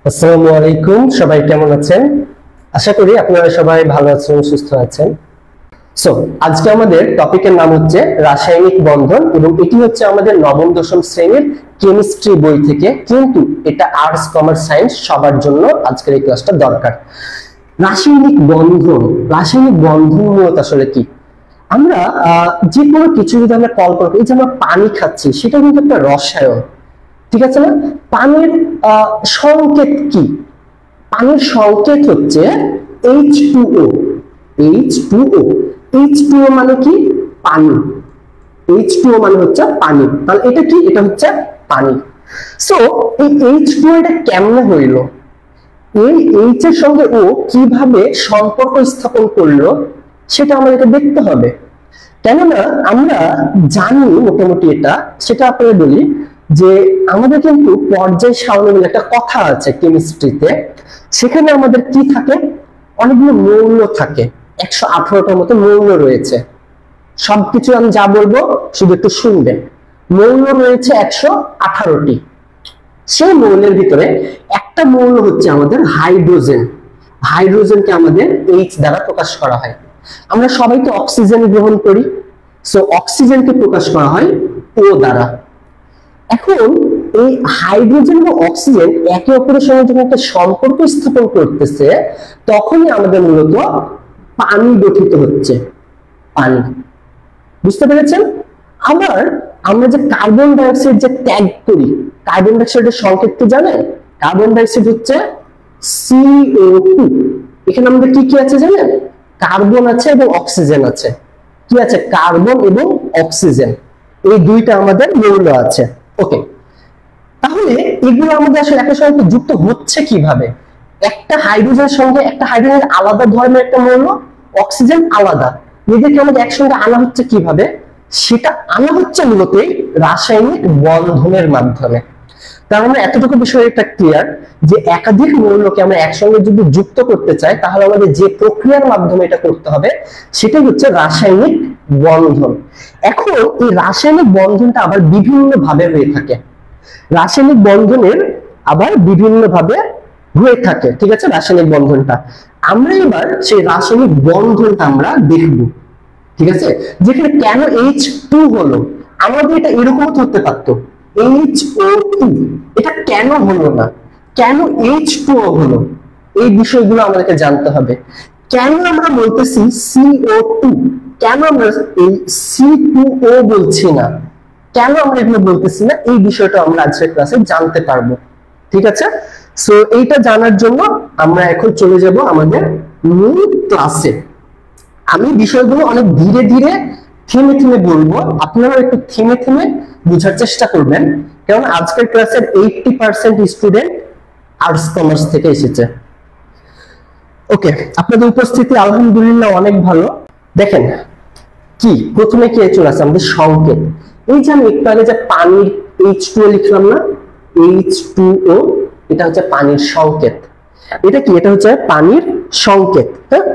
আসসালামু আলাইকুম, সবাই কেমন আছেন? আশা করি আপনারা সবাই ভালো আছেন, সুস্থ আছেন। সো আজকে আমাদের টপিকের নাম হচ্ছে রাসায়নিক বন্ধন এবং এটি হচ্ছে আমাদের নবম দশম শ্রেণীর কেমিস্ট্রি বই থেকে, কিন্তু এটা আর্টস কমার্স সায়েন্স সবার জন্য আজকের এই ক্লাসটা দরকার। রাসায়নিক বন্ধন মূলত আসলে কি? আমরা যে কোনো কিছু যদি আমরা কল্পনা করি, এই যে আমরা পানি খাচ্ছি, সেটা কিন্তু একটা রসায়ন, ঠিক আছে না? পানির সংকেত কি? পানির সংকেত হচ্ছে H2O। H2O H2O মানে কি? পানি। H2O মানে হচ্ছে পানি। তাহলে এটা কি? এটা হচ্ছে পানি। সো এই H2O এটা কেমনে হইল? এই H এর সঙ্গে O কিভাবে সম্পর্ক স্থাপন করলো সেটা আমাদেরকে দেখতে হবে। কেননা আমরা জানি মোটামুটি এটা, সেটা আপনাদের বলি যে আমাদের কিন্তু পর্যায় সারণী বলে একটা কথা আছে কেমিস্ট্রিতে। সেখানে আমাদের কি থাকে? অনেকগুলো মৌল থাকে, 118টার মতো মৌল রয়েছে। সবকিছু আমি যা বলবো শুধু একটু শুনবেন। মৌল রয়েছে 118টি। সেই মৌলের ভিতরে একটা মৌল হচ্ছে আমাদের হাইড্রোজেন। হাইড্রোজেনকে আমাদের H দ্বারা প্রকাশ করা হয়। আমরা সবাই তো অক্সিজেন গ্রহণ করি, সো অক্সিজেনকে প্রকাশ করা হয় O দ্বারা। এখন এই হাইড্রোজেন এবং অক্সিজেন একে অপরের সঙ্গে যখন একটা সম্পর্ক স্থাপন করতেছে, তখনই আমাদের মূলত পানি গঠিত হচ্ছে। পানি, বুঝতে পেরেছেন? আবার আমরা যে কার্বন ডাই অক্সাইড যে ত্যাগ করি, কার্বন ডাই অক্সাইডের সংকেত কি জানেন? কার্বন ডাই অক্সাইড হচ্ছে CO2। এখানে আমাদের কি কি আছে জানেন? কার্বন আছে এবং অক্সিজেন আছে। কি আছে? কার্বন এবং অক্সিজেন, এই দুইটা আমাদের মৌল আছে। ওকে, তাহলে এগুলো আমাদের আসলে একের সঙ্গে যুক্ত হচ্ছে কিভাবে? একটা হাইড্রোজেনের সঙ্গে একটা হাইড্রোজেন আলাদা ধর্মের একটা মৌল, অক্সিজেন আলাদা, এদেরকে আমাদের একসঙ্গে আনা হচ্ছে কিভাবে? সেটা আনা হচ্ছে মূলত রাসায়নিক বন্ধনের মাধ্যমে। তার মানে এতটুকু বিষয় একটা ক্লিয়ার যে একাধিক মৌলকে আমরা একসঙ্গে যদি যুক্ত করতে চাই, তাহলে আমাদের যে প্রক্রিয়ার মাধ্যমে এটা করতে হবে সেটাই হচ্ছে রাসায়নিক বন্ধন। এখন এই রাসায়নিক বন্ধনটা আবার বিভিন্ন ভাবে হয়ে থাকে। রাসায়নিক বন্ধনের আবার বিভিন্ন ভাবে হয়ে থাকে, ঠিক আছে? রাসায়নিক বন্ধনটা আমরা এবার সেই রাসায়নিক বন্ধনটা আমরা দেখব, ঠিক আছে? যেখানে কেন H2 হলো, আমাদের এটা এরকমও ধরতে পারতো HO2, এটা কেন হলো না? কেন H2O হলো? এই বিষয়গুলো আমাদেরকে জানতে হবে। কেন আমরা বলতেছি CO2, কেন আমরা এই C2O বলছি না, কেন আমরা এগুলো বলতেছি না, এই বিষয়টা আমরা আজকের ক্লাসে জানতে পারবো, ঠিক আছে? সো এইটা জানার জন্য আমরা এখন চলে যাব আমাদের মূল ক্লাসে। আমি বিষয়গুলো অনেক ধীরে ধীরে থেমে থেমে বলবো, আপনারা একটু থেমে থেমে বোঝার চেষ্টা করবেন, কারণ আজকের ক্লাসের 80% স্টুডেন্ট আর্টস কমার্স থেকে এসেছে। ওকে, আপনাদের উপস্থিতি আলহামদুলিল্লাহ অনেক ভালো। দেখেন কি প্রথমে কি চলে আসছে আমাদের সংকেত। এই যে আমি একটু আগে যে পানির H2O লিখলাম না, H2O, এটা হচ্ছে পানির সংকেত। এটা কি? এটা হচ্ছে পানির সংকেত। হ্যাঁ,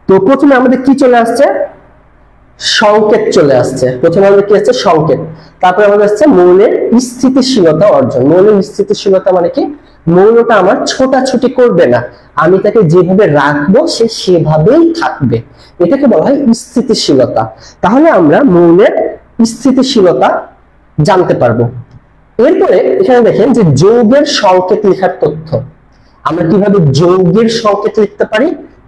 তো প্রথমে আমাদের কি চলে আসছে? সংকেত চলে আসছে। প্রথমে আমাদের কি আসছে? সংকেত। তারপরে আমাদের আসছে মৌলের স্থিতিশীলতা অর্জন। মৌলের স্থিতিশীলতা মানে কি? মৌলটা আমার ছোটাছুটি করবে না, আমি তাকে যেভাবে রাখবো সে সেভাবেই থাকবে, এটাকে বলা হয় স্থিতিশীলতা। তাহলে আমরা মৌলের স্থিতিশীলতা জানতে পারবো। এরপরে এখানে দেখেন যে যৌগের সংকেত লেখার তথ্য। আমরা কিভাবে যৌগের সংকেত লিখতে পারি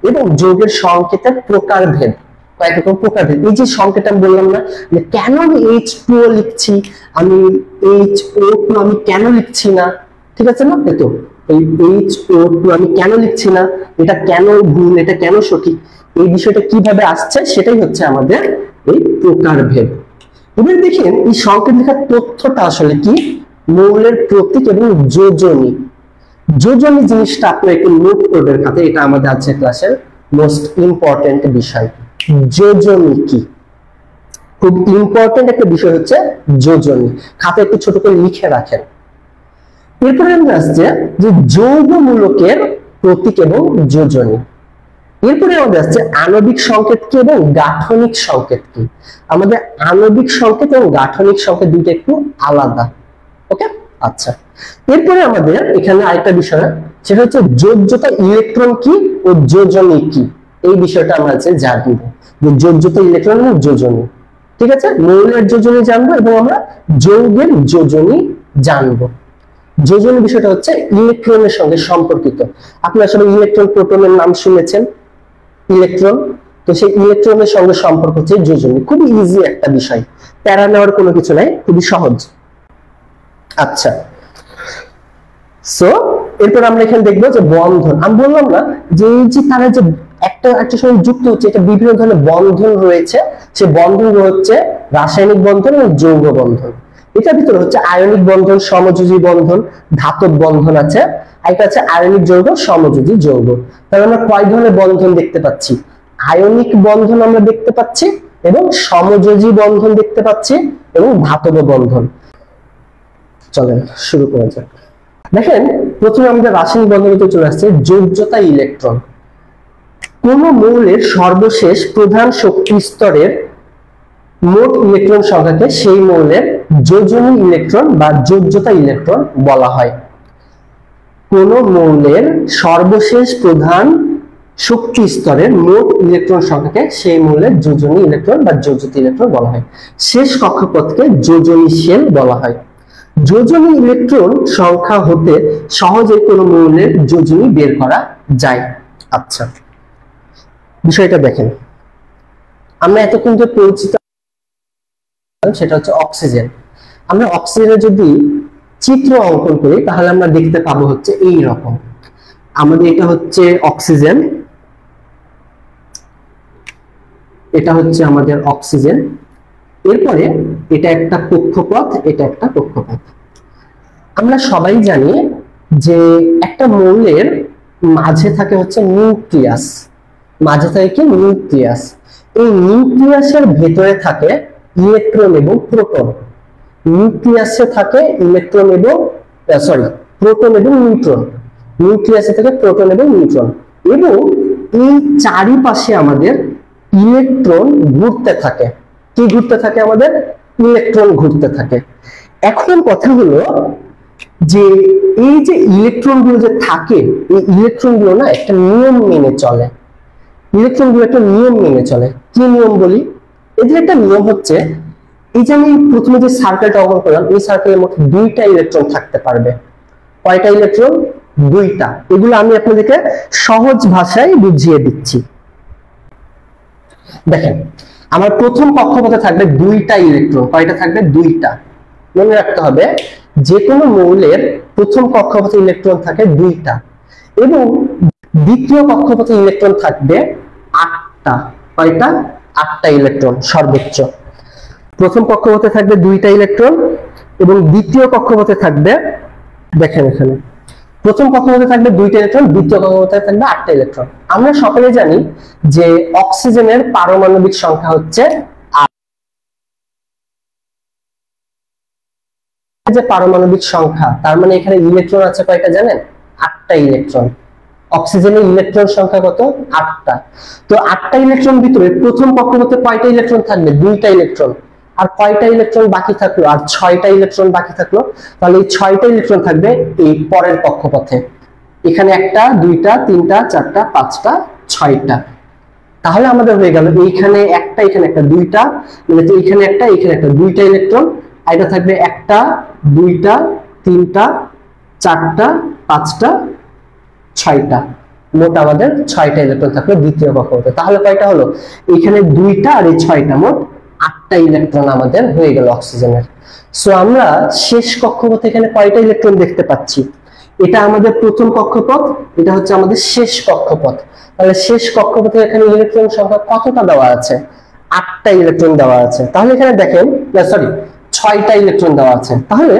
এবং যৌগের সংকেতের প্রকারভেদ, কয়েক রকম প্রকারভেদ। এই যে সংকেত আমি বললাম না যে কেন আমি H2O লিখছি, আমি HO2 আমি কেন লিখছি না, ঠিক আছে না? তো এই HO2 আমি কেন লিখছি না, এটা কেন ভুল, এটা কেন সঠিক, এই বিষয়টা কিভাবে আসছে সেটাই হচ্ছে আমাদের এই প্রকারভেদ। এবার দেখেন এই সংকেত লেখার তথ্যটা আসলে কি? মৌলের প্রতীক এবং যোজনী। যোজনী জিনিসটা আপনি একটু নোট করবেন খাতে, এটা আমাদের আজকের ক্লাসের মোস্ট ইম্পর্টেন্ট বিষয়। যোজনী কি? খুব ইম্পর্টেন্ট একটা বিষয় হচ্ছে যোজনী, খাতে একটু ছোট করে লিখে রাখেন। এরপরে আমরা আসছে যে যৌগমূলকের প্রতীক এবং যোজনী। এরপরে আমাদের আসছে আণবিক সংকেত কি এবং গাঠনিক সংকেত কি। আমাদের আণবিক সংকেত এবং গাঠনিক সংকেত দুটো একটু আলাদা। ওকে, আচ্ছা। এরপরে আমাদের এখানে আরেকটা বিষয় সেটা হচ্ছে যোজ্যতা ইলেকট্রন কি ও যোজনী কি, এই বিষয়টা আমরা আজকে জানবো, যে যোজ্যতা ইলেকট্রন এবং যোজনী। ঠিক আছে, মৌলের যোজনী জানবো এবং আমরা যৌগের যোজনী জানবো। যোজনী বিষয়টা হচ্ছে ইলেকট্রনের সঙ্গে সম্পর্কিত। আপনারা সবাই ইলেকট্রন প্রোটনের নাম শুনেছেন, ইলেকট্রন, তো সেই ইলেকট্রনের সঙ্গে সম্পর্ক হচ্ছে যোজনী। খুবই ইজি একটা বিষয়, প্যারা নেওয়ার কোনো কিছু নাই, খুবই সহজ। আচ্ছা, সো এরপর আমরা এখানে দেখবো যে বন্ধন। আমি বললাম না যে এই যে তারা যে একটা একটা সঙ্গে যুক্ত হচ্ছে, এটা বিভিন্ন ধরনের বন্ধন রয়েছে। সে বন্ধন হচ্ছে রাসায়নিক বন্ধন এবং যৌগ বন্ধন। এটার ভিতরে হচ্ছে আয়নিক বন্ধন, সমযোজী বন্ধন, ধাতব বন্ধন আছে, আর এটা আছে আয়নিক যৌগ, সমযোজী যৌগ। তাহলে আমরা কয় ধরনের বন্ধন দেখতে পাচ্ছি? আয়নিক বন্ধন আমরা দেখতে পাচ্ছি, এবং সমযোজী বন্ধন দেখতে পাচ্ছি, এবং ধাতব বন্ধন। চলেন শুরু করা যাক। দেখেন, প্রথমে আমাদের রাসায়নিক বন্ধনীতে চলে আসছে যোজ্যতা ইলেকট্রন। কোন মৌলের সর্বশেষ প্রধান শক্তি স্তরের মোট ইলেকট্রন সংখ্যাকে সেই মৌলের যোজনী ইলেকট্রন বা যোজ্যতা ইলেকট্রন বলা হয়। কোন মৌলের সর্বশেষ প্রধান শক্তি স্তরের মোট ইলেকট্রন সংখ্যাকে সেই মৌলের যোজনী ইলেকট্রন বা যোজ্যতা ইলেকট্রন বলা হয়। শেষ কক্ষপথকে যোজনী শেল বলা হয়। যোজনী ইলেকট্রন সংখ্যা হতে সহজে কোনো মৌলের যোজনী বের করা যায়। আচ্ছা, বিষয়টা দেখেন, আমরা এতক্ষণ যে পরিচিত সেটা হচ্ছে অক্সিজেন। আমরা অক্সিজেনের যদি চিত্র অঙ্কন করি তাহলে আমরা দেখতে পাবো হচ্ছে এই রকম। আমাদের এটা হচ্ছে অক্সিজেন, এটা হচ্ছে আমাদের অক্সিজেন, এরপরে এটা একটা কক্ষপথ, এটা একটা কক্ষপথ। আমরা সবাই জানি যে একটা মৌলের মাঝে থাকে হচ্ছে নিউক্লিয়াস, মাঝে থাকে কি নিউক্লিয়াস। এই নিউক্লিয়াসের ভেতরে থাকে ইলেকট্রন এবং প্রোটন। নিউক্লিয়াসে থাকে ইলেকট্রন এবং প্রোটন এবং নিউট্রন। নিউক্লিয়াসে থাকে প্রোটন এবং নিউট্রন, এবং এই চারিপাশে আমাদের ইলেকট্রন ঘুরতে থাকে। কি ঘুরতে থাকে? আমাদের ইলেকট্রন ঘুরতে থাকে। এখন কথা হলো যে এই যে ইলেকট্রন গুলো যে থাকে, এই ইলেকট্রন গুলো না একটা নিয়ম মেনে চলে। ইলেকট্রন গুলো একটা নিয়ম মেনে চলে। কি নিয়ম বলি? এদের একটা নিয়ম হচ্ছে, এই যে আমি প্রথমে যে সার্কেলটা অঙ্কন করলাম, এই সার্কেলের মধ্যে দুইটা ইলেকট্রন থাকতে পারবে। কয়টা ইলেকট্রন? দুইটা। এগুলো আমি আপনাদেরকে সহজ ভাষায় বুঝিয়ে দিচ্ছি। দেখেন, আমার প্রথম কক্ষপথে থাকবে দুইটা ইলেকট্রন। কয়টা থাকবে? দুইটা। মনে রাখতে হবে, যে কোনো মৌলের প্রথম কক্ষপথে ইলেকট্রন থাকে দুইটা, এবং দ্বিতীয় কক্ষপথে ইলেকট্রন থাকবে 8টা। কয়টা? 8টা ইলেকট্রন সর্বোচ্চ। প্রথম কক্ষপথে থাকবে দুইটা ইলেকট্রন, এবং দ্বিতীয় কক্ষপথে থাকবে, দেখেন এখানে প্রথম কক্ষপথে থাকবে দুইটা ইলেকট্রন, দ্বিতীয় কক্ষপথে থাকবে 8টা ইলেকট্রন। আমরা সকলে জানি যে অক্সিজেনের পারমাণবিক সংখ্যা হচ্ছে 8। যে পারমাণবিক সংখ্যা, তার মানে এখানে ইলেকট্রন আছে কয়টা জানেন? 8টা ইলেকট্রন। অক্সিজেনের ইলেকট্রন সংখ্যা কত? 8টা। তো 8টা ইলেকট্রন ভিতরে প্রথম কক্ষপথে কয়টা ইলেকট্রন থাকবে? দুইটা ইলেকট্রন। আর কয়টা ইলেকট্রন বাকি থাকলো? আর 6টা ইলেকট্রন বাকি থাকলো। তাহলে এই 6টা ইলেকট্রন থাকবে এই পরের কক্ষপথে। এখানে 1টা, 2টা, 3টা, 4টা, 5টা, 6টা। তাহলে আমাদের হয়ে গেল এইখানে 1টা, এখানে 1টা, 2টা, মানে এইখানে 1টা, এখানে 1টা, 2টা ইলেকট্রন। আর এটা থাকবে 1টা, 2টা, 3টা, 4টা, 5টা, 6টা। মোট আমাদের 6টা ইলেকট্রন থাকলো দ্বিতীয় কক্ষপথে। তাহলে কয়টা হলো? এখানে 2টা আর এই 6টা, মোট 8টা ইলেকট্রন আমাদের হয়ে গেল অক্সিজেনের। সো আমরা শেষ কক্ষপথে এখানে কয়টা ইলেকট্রন দেখতে পাচ্ছি? এটা আমাদের প্রথম কক্ষপথ, এটা হচ্ছে আমাদের শেষ কক্ষপথ। তাহলে শেষ কক্ষপথে এখানে ইলেকট্রন সংখ্যা কতটা দেওয়া আছে? 8টা ইলেকট্রন দেওয়া আছে। তাহলে এখানে দেখেন, 6টা ইলেকট্রন দেওয়া আছে। তাহলে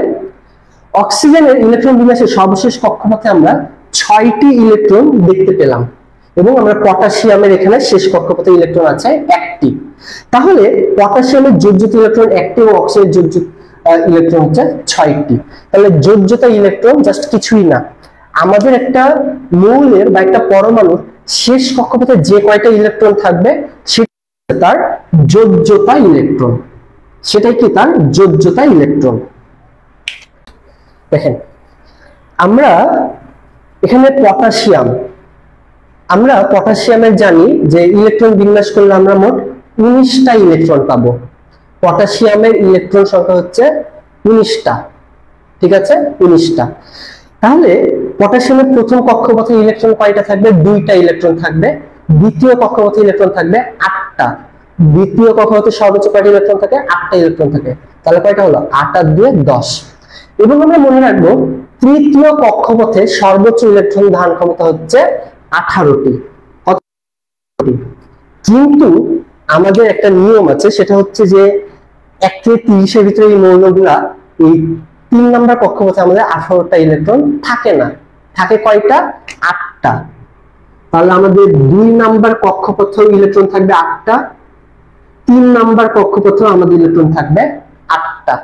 অক্সিজেনের ইলেকট্রন বিন্যাসের সর্বশেষ কক্ষপথে আমরা 6টি ইলেকট্রন দেখতে পেলাম, এবং আমরা পটাশিয়ামের এখানে শেষ কক্ষপথে ইলেকট্রন আছে 1টি। তাহলে পটাশিয়ামের যোজ্যতা ইলেকট্রন 1টি এবং অক্সিজেনের যোজ্যতা ইলেকট্রন হচ্ছে 6টি। তাহলে যোজ্যতা ইলেকট্রন জাস্ট কিছুই না, আমাদের একটা মৌলের বা একটা পরমাণুর শেষ কক্ষপথে যে কয়টা ইলেকট্রন থাকবে সেটা তার যোজ্যতা ইলেকট্রন। সেটাই কি? তার যোজ্যতা ইলেকট্রন। দেখেন, আমরা এখানে পটাশিয়াম, আমরা পটাশিয়ামের জানি যে ইলেকট্রন বিন্যাস করলে আমরা মোট 19টা ইলেকট্রন পাবো। পটাশিয়ামের ইলেকট্রন সংখ্যা হচ্ছে 19টা, ঠিক আছে, 19টা। তাহলে পটাশিয়ামের প্রথম কক্ষপথে ইলেকট্রন কয়টা থাকবে? 2টা ইলেকট্রন থাকবে। দ্বিতীয় কক্ষপথে ইলেকট্রন থাকবে 8টা। দ্বিতীয় কক্ষপথে সর্বোচ্চ কয়টা ইলেকট্রন থাকে? 8টা ইলেকট্রন থাকে। তাহলে কয়টা হলো? 8 আর 2 10। এবং আমরা মনে রাখবো তৃতীয় কক্ষপথে সর্বোচ্চ ইলেকট্রন ধারণ ক্ষমতা হচ্ছে 18টি। কিন্তু আমাদের একটা নিয়ম আছে, সেটা হচ্ছে যে 1 থেকে 30-এর ভিতরে এই মৌলগুলা এই 3 নাম্বার কক্ষপথে আমাদের 18টা ইলেকট্রন থাকে না, থাকে কয়টা? 8টা। তাহলে আমাদের 2 নাম্বার কক্ষপথে ইলেকট্রন থাকবে 8টা, 3 নাম্বার কক্ষপথে আমাদের ইলেকট্রন থাকবে 8টা।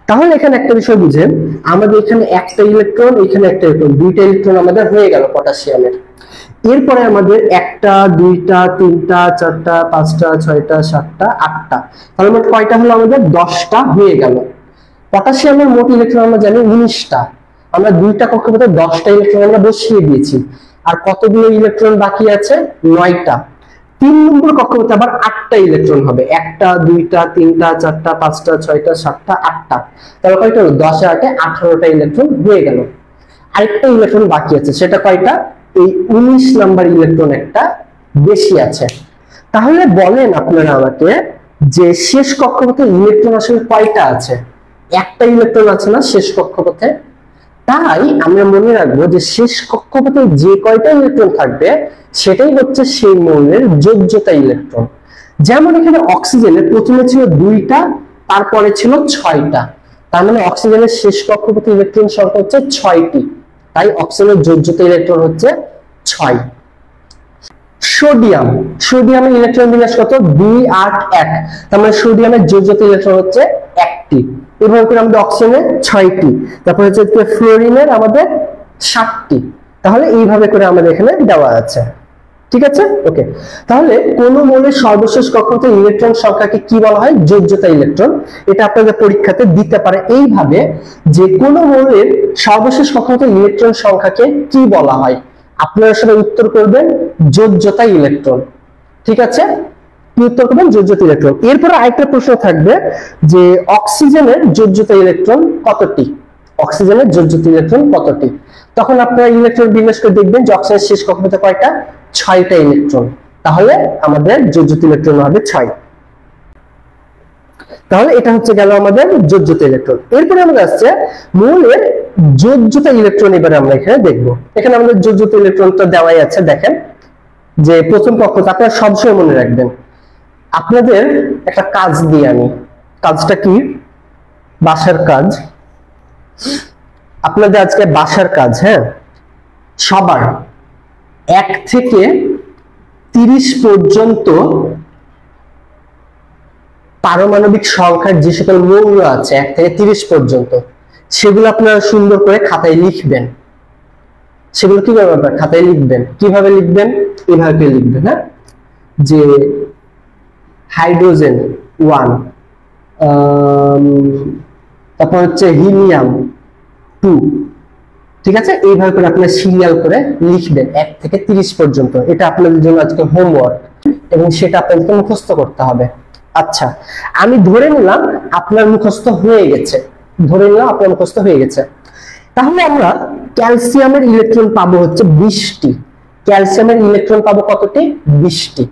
তাহলে এখানে একটা বিষয় বুঝেন, আমাদের এখানে একটা ইলেকট্রন, এখানে একটা ইলেকট্রন, 2টা ইলেকট্রন আমাদের হয়ে গেল পটাশিয়ামের। এরপরে আমাদের 1টা 2টা 3টা 4টা 5টা 6টা 7টা 8টা, তাহলে মোট কয়টা হলো? আমাদের 10টা হয়ে গেল। পটাশিয়ামের মোট ইলেকট্রন আমরা জানি 19টা। আমরা 2টা কক্ষপথে 10টা ইলেকট্রন আমরা বসিয়ে দিয়েছি। আর কতগুলো ইলেকট্রন বাকি আছে? 9টা। 3 নম্বর কক্ষপথে আবার 8টা ইলেকট্রন হবে। 1টা 2টা 3টা 4টা 5টা 6টা 7টা 8টা, তাহলে কয়টা হলো? 10 আর 8 18টা ইলেকট্রন হয়ে গেল। আরেকটা ইলেকট্রন বাকি আছে, সেটা কয়টা? এই 19 নাম্বার ইলেকট্রন একটা বেশি আছে। তাহলে বলেন আপনারা আমাকে যে শেষ কক্ষপথে ইলেকট্রন আসলে কয়টা আছে? একটা ইলেকট্রন আছে না শেষ কক্ষপথে? তাই আমরা মনে রাখবো যে শেষ কক্ষপথে যে কয়টা ইলেকট্রন থাকবে সেটাই হচ্ছে সেই মৌলের যোগ্যতা ইলেকট্রন। যেমন এখানে অক্সিজেনের প্রথমে ছিল 2টা, তারপরে ছিল 6টা। তার মানে অক্সিজেনের শেষ কক্ষপথে ইলেকট্রন সংখ্যা হচ্ছে 6টি। তাই অক্সিজেনের যোগ্যতা ইলেকট্রন হচ্ছে 6। সোডিয়াম, সোডিয়ামের ইলেকট্রন বিন্যাস কত? 2 8 1। তার মানে সোডিয়ামের যোগ্যতা ইলেকট্রন হচ্ছে 1টি। এভাবে করে আমাদের অক্সিজেনের 6টি, তারপর হচ্ছে ফ্লোরিনের আমাদের 7টি। তাহলে এইভাবে করে আমাদের এখানে দেওয়া আছে, ঠিক আছে, ওকে। তাহলে কোন মৌলের সর্বশেষ কক্ষপথে ইলেকট্রন সংখ্যাকে কি বলা হয়? যোগ্যতা ইলেকট্রন। এটা আপনাদের পরীক্ষাতে দিতে পারে এইভাবে যে কোন মৌলের সর্বশেষ কক্ষপথে ইলেকট্রন সংখ্যাকে কি বলা হয়? আপনারা সবাই উত্তর করবেন যোগ্যতা ইলেকট্রন, ঠিক আছে, কি উত্তর করবেন? যোগ্যতা ইলেকট্রন। এরপর আরেকটা প্রশ্ন থাকবে যে অক্সিজেনের যোগ্যতা ইলেকট্রন কতটি? অক্সিজেনের যোগ্যতা ইলেকট্রন কতটি? তখন আপনারা ইলেকট্রন বিন্যাস করে দেখবেন যে অক্সিজেনের শেষ কক্ষপথে কয়টা? 6টা ইলেকট্রন। তাহলে আমাদের যোগ্যতা ইলেকট্রন হবে 6। তাহলে এটা হচ্ছে গেল আমাদের যোগ্যতা ইলেকট্রন। এরপরে আমাদের আসছে মৌলের যোগ্যতা ইলেকট্রন। এবারে আমরা এখানে দেখবো, এখানে আমাদের যোগ্যতা ইলেকট্রনটা দেওয়াই আছে। দেখেন যে প্রথম কক্ষপথ, আপনারা সবসময় মনে রাখবেন। আপনাদের একটা কাজ দিই আমি, কাজটা কি? বাসার কাজ। আপনাদের আজকে বাসার কাজ, হ্যাঁ, সবার 1 থেকে 30 পর্যন্ত পারমাণবিক সংখ্যার যে সকল মৌল আছে 1 থেকে 30 পর্যন্ত, সেগুলো আপনারা সুন্দর করে খাতায় লিখবেন। সেগুলো কি করবেন? খাতায় লিখবেন। কিভাবে লিখবেন? এভাবে লিখবেন, হ্যাঁ, যে হাইড্রোজেন 1, তারপর হচ্ছে হিলিয়াম 2, ঠিক আছে, এইভাবে করে আপনারা সিরিয়াল করে লিখবেন 1 থেকে 30 পর্যন্ত। এটা আপনাদের জন্য আজকে হোমওয়ার্ক, এবং সেটা আপনাদেরকে মুখস্থ করতে হবে। আচ্ছা, আমি ধরে নিলাম আপনার মুখস্থ হয়ে গেছে, ধরে নিলাম আপনার মুখস্থ হয়ে গেছে। তাহলে আমরা ক্যালসিয়ামের ইলেকট্রন পাবো হচ্ছে 20টি। ক্যালসিয়ামের ইলেকট্রন পাবো কতটি? 20টি।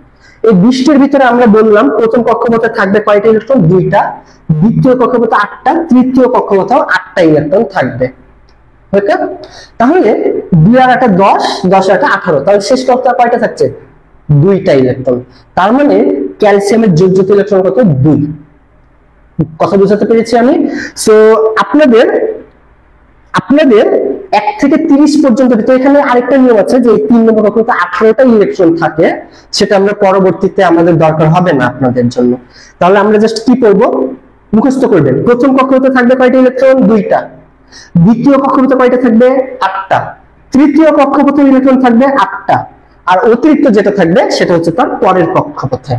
এই 20টির ভিতরে আমরা বললাম প্রথম কক্ষপথে থাকবে কয়টা ইলেকট্রন? 2টা। দ্বিতীয় কক্ষপথে 8টা, তৃতীয় কক্ষপথেও 8টা ইলেকট্রন থাকবে। ওকে, তাহলে 2 আর 8 10, 10 আর 8 18। তাহলে শেষ কক্ষপথে কয়টা থাকছে? 2টা ইলেকট্রন। তার মানে ক্যালসিয়ামের যোগ্যতা ইলেকট্রন কত? 2। কথা বুঝাতে পেরেছি আমি? সো আপনাদের 1 থেকে 30 পর্যন্ত, তো এখানে আরেকটা নিয়ম আছে যে 3 নম্বর কক্ষপথে 18টা ইলেকট্রন থাকে, সেটা আমরা পরবর্তীতে আমাদের দরকার হবে না আপনাদের জন্য। তাহলে আমরা জাস্ট কি করব? মুখস্থ করবেন। প্রথম কক্ষপথে থাকবে কয়টা ইলেকট্রন? 2টা। দ্বিতীয় কক্ষপথে কয়টা থাকবে? 8টা। তৃতীয় কক্ষপথে ইলেকট্রন থাকবে 8টা। আর অতিরিক্ত যেটা থাকবে সেটা হচ্ছে তার পরের কক্ষপথে।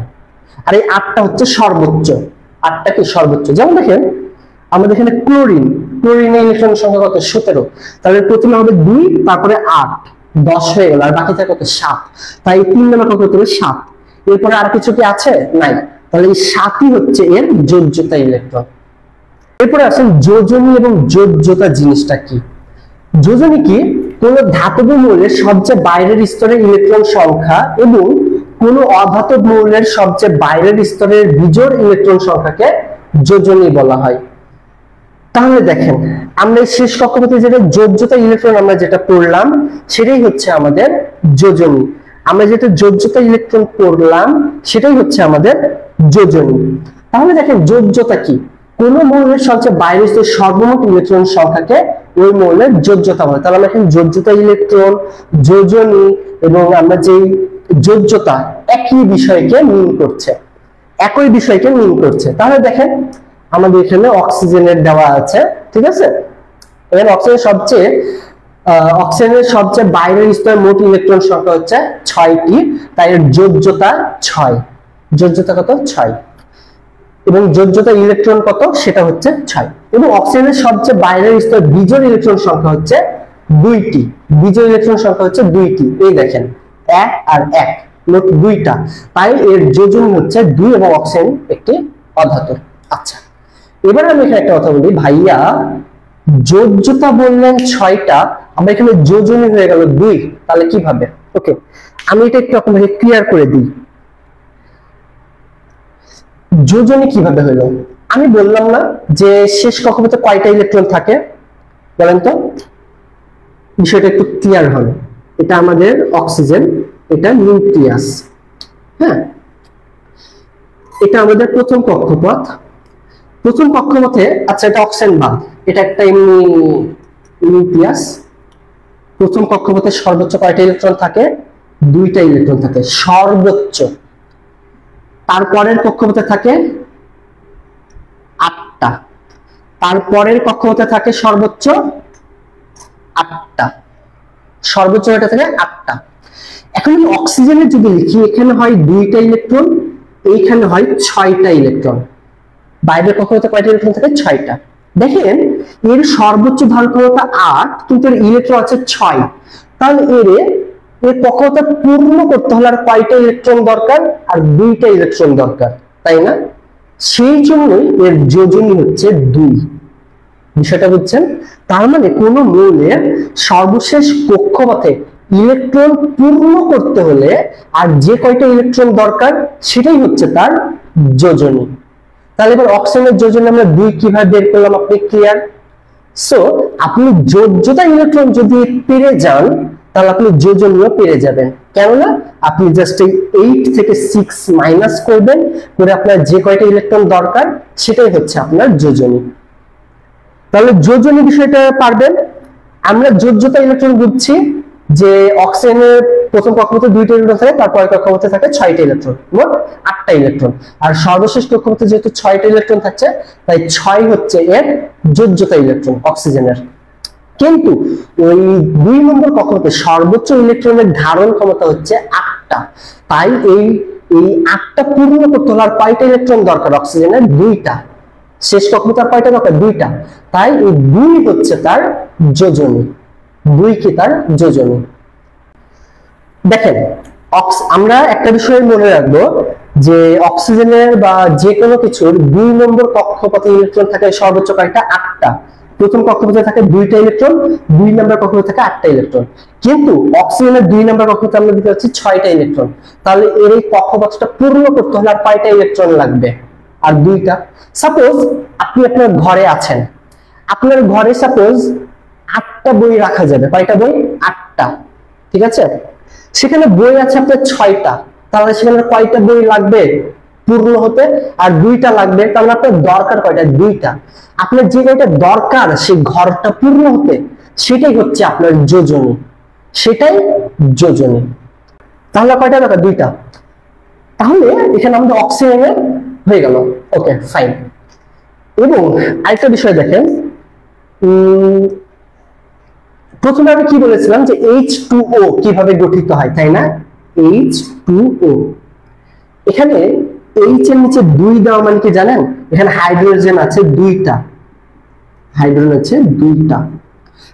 আর এই 8টা হচ্ছে সর্বোচ্চ। 8টা কি সর্বোচ্চ? যেমন দেখেন আমাদের এখানে ক্লোরিন, ক্লোরিনের ইলেকট্রন সংখ্যা কত 17, তাহলে প্রথমে হবে 2 তারপরে 8 10 হয়ে গেল আর বাকি থাকে কত 7, তাই 3 নাম্বার কত হবে 7। এরপরে আর কিছু কি আছে নাই, তাহলে এই 7ই হচ্ছে এর যোজ্যতা ইলেকট্রন। এরপরে আসেন যোজনী এবং যোজ্যতা জিনিসটা কি। যোজনী কি, কোন ধাতব মৌলের সবচেয়ে বাইরের স্তরের ইলেকট্রন সংখ্যা এবং কোন অধাতব মৌলের সবচেয়ে বাইরের স্তরের বিজোড় ইলেকট্রন সংখ্যাকে যোজনী বলা হয়। তাহলে দেখেন আমরা শেষ কক্ষপথে যেটা যোজ্যতা ইলেকট্রন আমরা যেটা পড়লাম সেটাই হচ্ছে আমাদের যোজনী। আমরা যেটা যোজ্যতা ইলেকট্রন পড়লাম সেটাই হচ্ছে আমাদের যোজনী। তাহলে দেখেন যোজ্যতা কি, কোন মৌলের সবচেয়ে বাইরের স্তরের সর্বমোট ইলেকট্রন সংখ্যাকে ওই মৌলের যোজ্যতা বলে। তাহলে আমরা এখানে যোজ্যতা ইলেকট্রন, যোজনী এবং আমরা যে যোজ্যতা একই বিষয়কে মিন করছে, একই বিষয়কে মিন করছে। তাহলে দেখেন আমাদের এখানে অক্সিজেনের দেওয়া আছে, ঠিক আছে। এখানে অক্সিজেনের সবচেয়ে বাইরের স্তরের মোট ইলেকট্রন সংখ্যা হচ্ছে 6টি, তাই এর যোজ্যতা 6, যোজ্যতা কত 6 এবং যোজ্যতা ইলেকট্রন কত সেটা হচ্ছে 6। এবং অক্সিজেনের সবচেয়ে বাইরের স্তর বিজোড় ইলেকট্রন সংখ্যা হচ্ছে 2টি, বিজোড় ইলেকট্রন সংখ্যা হচ্ছে 2টি। এই দেখেন 1 আর 1 মোট 2টা, তাই এর যোজনী হচ্ছে 2 এবং অক্সিজেন একটি অধাতু। আচ্ছা, এবার আমি এখানে একটা কথা বলি, ভাইয়া যোজ্যতা বললেন 6টা, আমরা এখানে যোজনী হয়ে গেল 2, তাহলে কিভাবে? ওকে, আমি এটা একটু আপনাকে ক্লিয়ার করে দিই যোজনী কিভাবে হলো। আমি বললাম না যে শেষ কক্ষপথে কয়টা ইলেকট্রন থাকে, বলেন তো, বিষয়টা একটু ক্লিয়ার হলো। এটা আমাদের অক্সিজেন, এটা নিউক্লিয়াস, হ্যাঁ, এটা আমাদের প্রথম কক্ষপথ। প্রথম কক্ষপথে, আচ্ছা এটা অক্সিজেন বাদ, এটা একটা এমনি নিউক্লিয়াস। প্রথম কক্ষপথে সর্বোচ্চ কয়টা ইলেকট্রন থাকে? 2টা ইলেকট্রন থাকে সর্বোচ্চ। তারপরের কক্ষপথে থাকে 8টা, তারপরের কক্ষপথে থাকে সর্বোচ্চ 8টা, সর্বোচ্চ এটা থাকে 8টা। এখন অক্সিজেনের যদি লিখি, এখানে হয় 2টা ইলেকট্রন, এইখানে হয় 6টা ইলেকট্রন। বাইরের কক্ষপথে কয়টা ইলেকট্রন থাকে? 6টা। দেখেন এর সর্বোচ্চ ধারণ ক্ষমতা 8, কিন্তু এর ইলেকট্রন আছে 6, তাহলে এর কক্ষপথটা পূর্ণ করতে হলে আর কয়টা ইলেকট্রন দরকার? আর 2টা ইলেকট্রন দরকার, তাই না? সেই জন্যই এর যোজনী হচ্ছে 2। বিষয়টা বুঝছেন? তার মানে কোন মৌলের সর্বশেষ কক্ষপথে ইলেকট্রন পূর্ণ করতে হলে আর যে কয়টা ইলেকট্রন দরকার সেটাই হচ্ছে তার যোজনী। তাহলে এবার অক্সিজেনের যোজনী আমরা 2 কিভাবে বের করলাম, আপনি ক্লিয়ার? সো আপনি যোজ্যতা ইলেকট্রন যদি পেরে যান তাহলে আপনি যোজনীও পেরে যাবেন, কেননা আপনি জাস্ট এই 8 থেকে 6 মাইনাস করবেন, করে আপনার যে কয়টা ইলেকট্রন দরকার সেটাই হচ্ছে আপনার যোজনী। তাহলে যোজনী বিষয়টা পারবেন। আমরা যোজ্যতা ইলেকট্রন বুঝছি যে অক্সিজেনের প্রথম কক্ষপথে 2টা ইলেকট্রন থাকে, তারপরের কক্ষপথে থাকে 6টা ইলেকট্রন, মোট 8টা ইলেকট্রন। আর সর্বশেষ কক্ষপথে যেহেতু 6টা ইলেকট্রন থাকছে তাই 6 হচ্ছে এর যোজ্যতা ইলেকট্রন অক্সিজেনের। কিন্তু ওই 2 নম্বর কক্ষপথে সর্বোচ্চ ইলেকট্রনের ধারণ ক্ষমতা হচ্ছে 8টা, তাই এই 8টা পূর্ণ করতে হলে আর কয়টা ইলেকট্রন দরকার? অক্সিজেনের 2টা। শেষ কক্ষপথে আর কয়টা দরকার? 2টা, তাই এই 2 হচ্ছে তার যোজনী। 2 কি তার যোজনী। দেখেন আমরা একটা বিষয় মনে রাখবো যে অক্সিজেনের বা যে কোনো কিছুর 2 নম্বর কক্ষপথে ইলেকট্রন থাকে সর্বোচ্চ কয়টা? 8টা। প্রথম কক্ষপথে থাকে 2টা ইলেকট্রন, 2 নম্বর কক্ষপথে থাকে 8টা ইলেকট্রন। কিন্তু অক্সিজেনের 2 নম্বর কক্ষপথে আমরা দিতে পারছি 6টা ইলেকট্রন, তাহলে এর এই কক্ষপথটা পূর্ণ করতে হলে আর কয়টা ইলেকট্রন লাগবে? আর 2টা। সাপোজ আপনি আপনার ঘরে আছেন, আপনার ঘরে সাপোজ 8টা বই রাখা যাবে। কয়টা বই? 8টা, ঠিক আছে। সেখানে বই আছে আপনার 6টা, তাহলে সেখানে কয়টা বই লাগবে পূর্ণ হতে? আর 2টা লাগবে, তাহলে আপনার দরকার কয়টা? 2টা। আপনার যে কয়টা দরকার সেই ঘরটা পূর্ণ হতে সেটাই হচ্ছে আপনার যোজনী, সেটাই যোজনী। তাহলে কয়টা দরকার? 2টা। তাহলে এখানে আমাদের অক্সিজেনের হয়ে গেল। Okay fine. এবং আরেকটা বিষয় দেখেন, প্রথমে আমি কি বলেছিলাম যে H2O কিভাবে গঠিত হয়, তাই না? H2O, এখানে H এর নিচে 2 দেওয়া মানে কি জানেন? এখানে হাইড্রোজেন আছে 2টা, হাইড্রোজেন আছে দুইটা।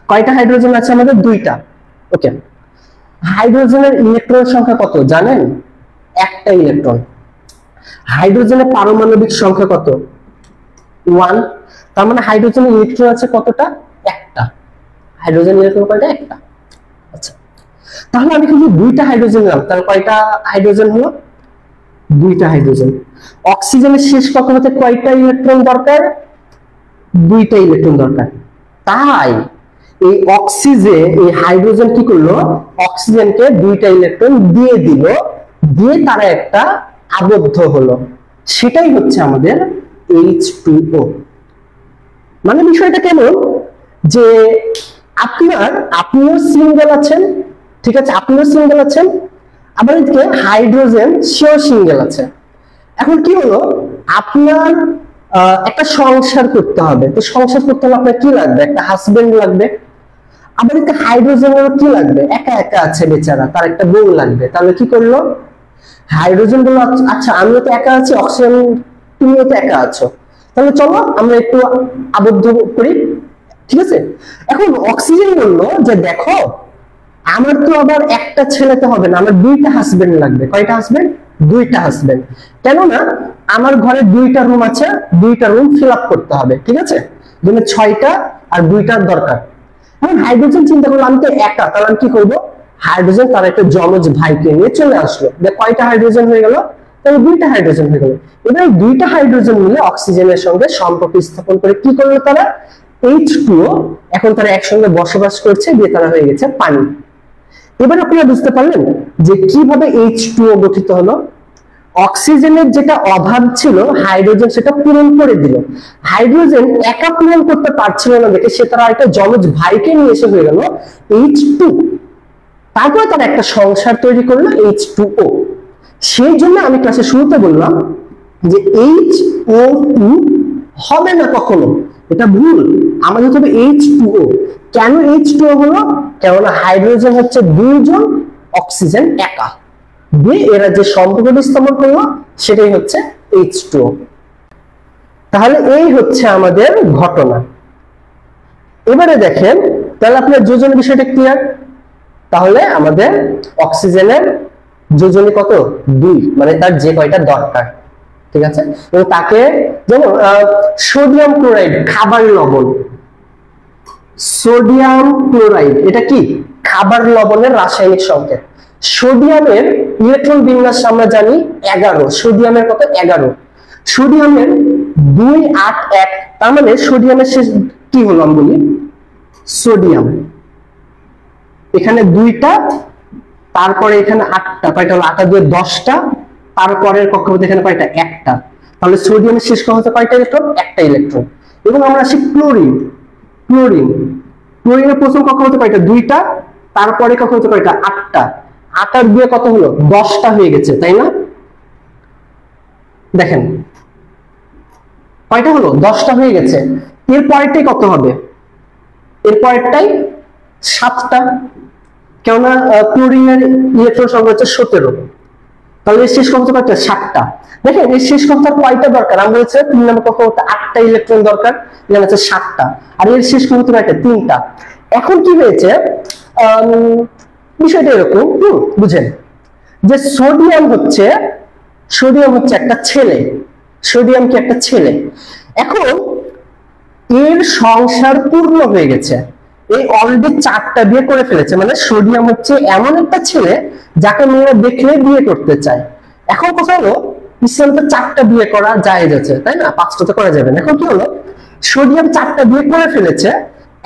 কয়টা হাইড্রোজেন আছে আমাদের? দুইটা। ওকে, হাইড্রোজেনের ইলেকট্রন সংখ্যা কত জানেন? একটা ইলেকট্রন। হাইড্রোজেনের পারমাণবিক সংখ্যা কত? 1। তার মানে হাইড্রোজেনের ইলেকট্রন আছে কতটা? একটা। হাইড্রোজেন ইলেকট্রন কয়টা? একটা। আচ্ছা, তাহলে আমি কিন্তু দুইটা হাইড্রোজেন নিলাম, তাহলে কয়টা হাইড্রোজেন হলো? দুইটা হাইড্রোজেন। অক্সিজেনের শেষ কক্ষপথে কয়টা ইলেকট্রন দরকার? দুইটা ইলেকট্রন দরকার। তাই এই অক্সিজেন, এই হাইড্রোজেন কি করলো? অক্সিজেনকে দুইটা ইলেকট্রন দিয়ে দিল, দিয়ে তারা একটা আবদ্ধ হলো, সেটাই হচ্ছে আমাদের H2O। মানে বিষয়টা কেমন যে আপনিও সিঙ্গেল আছেন, ঠিক আছে, আপনিও সিঙ্গেল আছেন, আবার এদিকে হাইড্রোজেন সেও সিঙ্গেল আছে। এখন কি হলো, আপনার একটা সংসার করতে হবে। তো সংসার করতে হলে আপনার কি লাগবে? একটা হাজবেন্ড লাগবে। আবার একটা হাইড্রোজেনেরও কি লাগবে? একা একা আছে বেচারা, তার একটা বউ লাগবে। তাহলে কি করলো হাইড্রোজেন বললো, আচ্ছা আমিও তো একা আছি, অক্সিজেন তুমিও তো একা আছো, তাহলে চলো আমরা একটু আবদ্ধ করি, ঠিক আছে। এখন অক্সিজেন বললো যে দেখো, আমার তো আবার একটা ছেলে তো হবে না, আমার দুইটা হাজবেন্ড লাগবে। কয়টা হাজবেন্ড? দুইটা হাজবেন্ড। কেননা আমার ঘরে দুইটা রুম আছে, দুইটা রুম ফিল আপ করতে হবে, ঠিক আছে, মানে 6টা আর 2টার দরকার। এখন হাইড্রোজেন চিন্তা করলো আমি তো একা, তাহলে আমি কি করবো? হাইড্রোজেন তার একটা যমজ ভাইকে নিয়ে চলে আসলো। কয়টা হাইড্রোজেন হয়ে গেল? তাহলে দুইটা হাইড্রোজেন হয়ে গেল। এবার দুইটা হাইড্রোজেন মিলে অক্সিজেনের সঙ্গে সম্পর্ক স্থাপন করে কি করলো তারা? H2O। এখন তারা একসঙ্গে বসবাস করছে, দিয়ে তারা হয়ে গেছে পানি। এবার আপনারা বুঝতে পারলেন যে কিভাবে H2O গঠিত হলো। অক্সিজেনের যেটা অভাব ছিল হাইড্রোজেন সেটা পূরণ করে দিল। হাইড্রোজেন একা পূরণ করতে পারছিল না দেখে সে তারা একটা যমজ ভাইকে নিয়ে এসে হয়ে গেল H2। তারপরে তারা একটা সংসার তৈরি করলো H2O। সেই জন্য আমি ক্লাসে শুরুতে বললাম যে HO2 হবে না কখনো, এটা ভুল, আমাদের হবে H2O। কেন H2O হলো? কেননা হাইড্রোজেন হচ্ছে দুইজন, অক্সিজেন একা, দিয়ে এরা যে সম্পর্কটা স্থাপন করলো সেটাই হচ্ছে H2O। তাহলে এই হচ্ছে আমাদের ঘটনা। এবারে দেখেন, তাহলে আপনার যোজনের বিষয়টা ক্লিয়ার। তাহলে আমাদের অক্সিজেনের যোজনী কত? 2, মানে তার যে কয়টা দরকার, ঠিক আছে। এবং তাকে যেমন সোডিয়াম ক্লোরাইড, খাবার লবণ, সোডিয়াম ক্লোরাইড এটা কি? খাবার লবণের রাসায়নিক সংকেত। সোডিয়ামের ইলেকট্রন বিন্যাস আমরা জানি 11। সোডিয়ামের কত? 11। সোডিয়ামের 281, তার মানে সোডিয়ামের শেষ কি হলো আমি বলি, সোডিয়াম এখানে 2টা, তারপরে এখানে 8টা, কয়টা হলো? 8 দিয়ে 10টা, তারপরের কক্ষপথে এখানে কয়টা? একটা। তাহলে সোডিয়ামের শেষ কক্ষপথে কয়টা ইলেকট্রন? একটা ইলেকট্রন। এবং আমরা আসি ক্লোরিন। ক্লোরিনের প্রথম কক্ষপথে কয়টা? 2টা, তারপরে কক্ষপথে কয়টা? 8টা। 8 দিয়ে কত হলো? 10টা হয়ে গেছে, তাই না? দেখেন কয়টা হলো? 10টা হয়ে গেছে। এর পরেরটাই কত হবে? এর পরেরটাই 7টা, কেননা ক্লোরিনের ইলেকট্রন সংখ্যা হচ্ছে 17। তাহলে এর শেষ কক্ষপথে কয়টা? 7টা। দেখেন এর শেষ কক্ষপথে কয়টা দরকার? আমরা বলেছি 3 নম্বর কক্ষপথে 8টা ইলেকট্রন দরকার, এখানে আছে 7টা। আর এর শেষ কক্ষপথে কয়টা? 3টা। এখন কি হয়েছে, বিষয়টা এরকম, বুঝেন যে সোডিয়াম হচ্ছে একটা ছেলে, সোডিয়াম কি একটা ছেলে। এখন এর সংসার পূর্ণ হয়ে গেছে, এই অলরেডি 4টা বিয়ে করে ফেলেছে, মানে সোডিয়াম হচ্ছে এমন একটা ছেলে যাকে মেয়েরা দেখলে বিয়ে করতে চায়। এখন কথা হলো, ইসলামে 4টা বিয়ে করা জায়েজ আছে, তাই না? 5টা তো করা যাবে না। এখন কি হলো, সোডিয়াম 4টা বিয়ে করে ফেলেছে,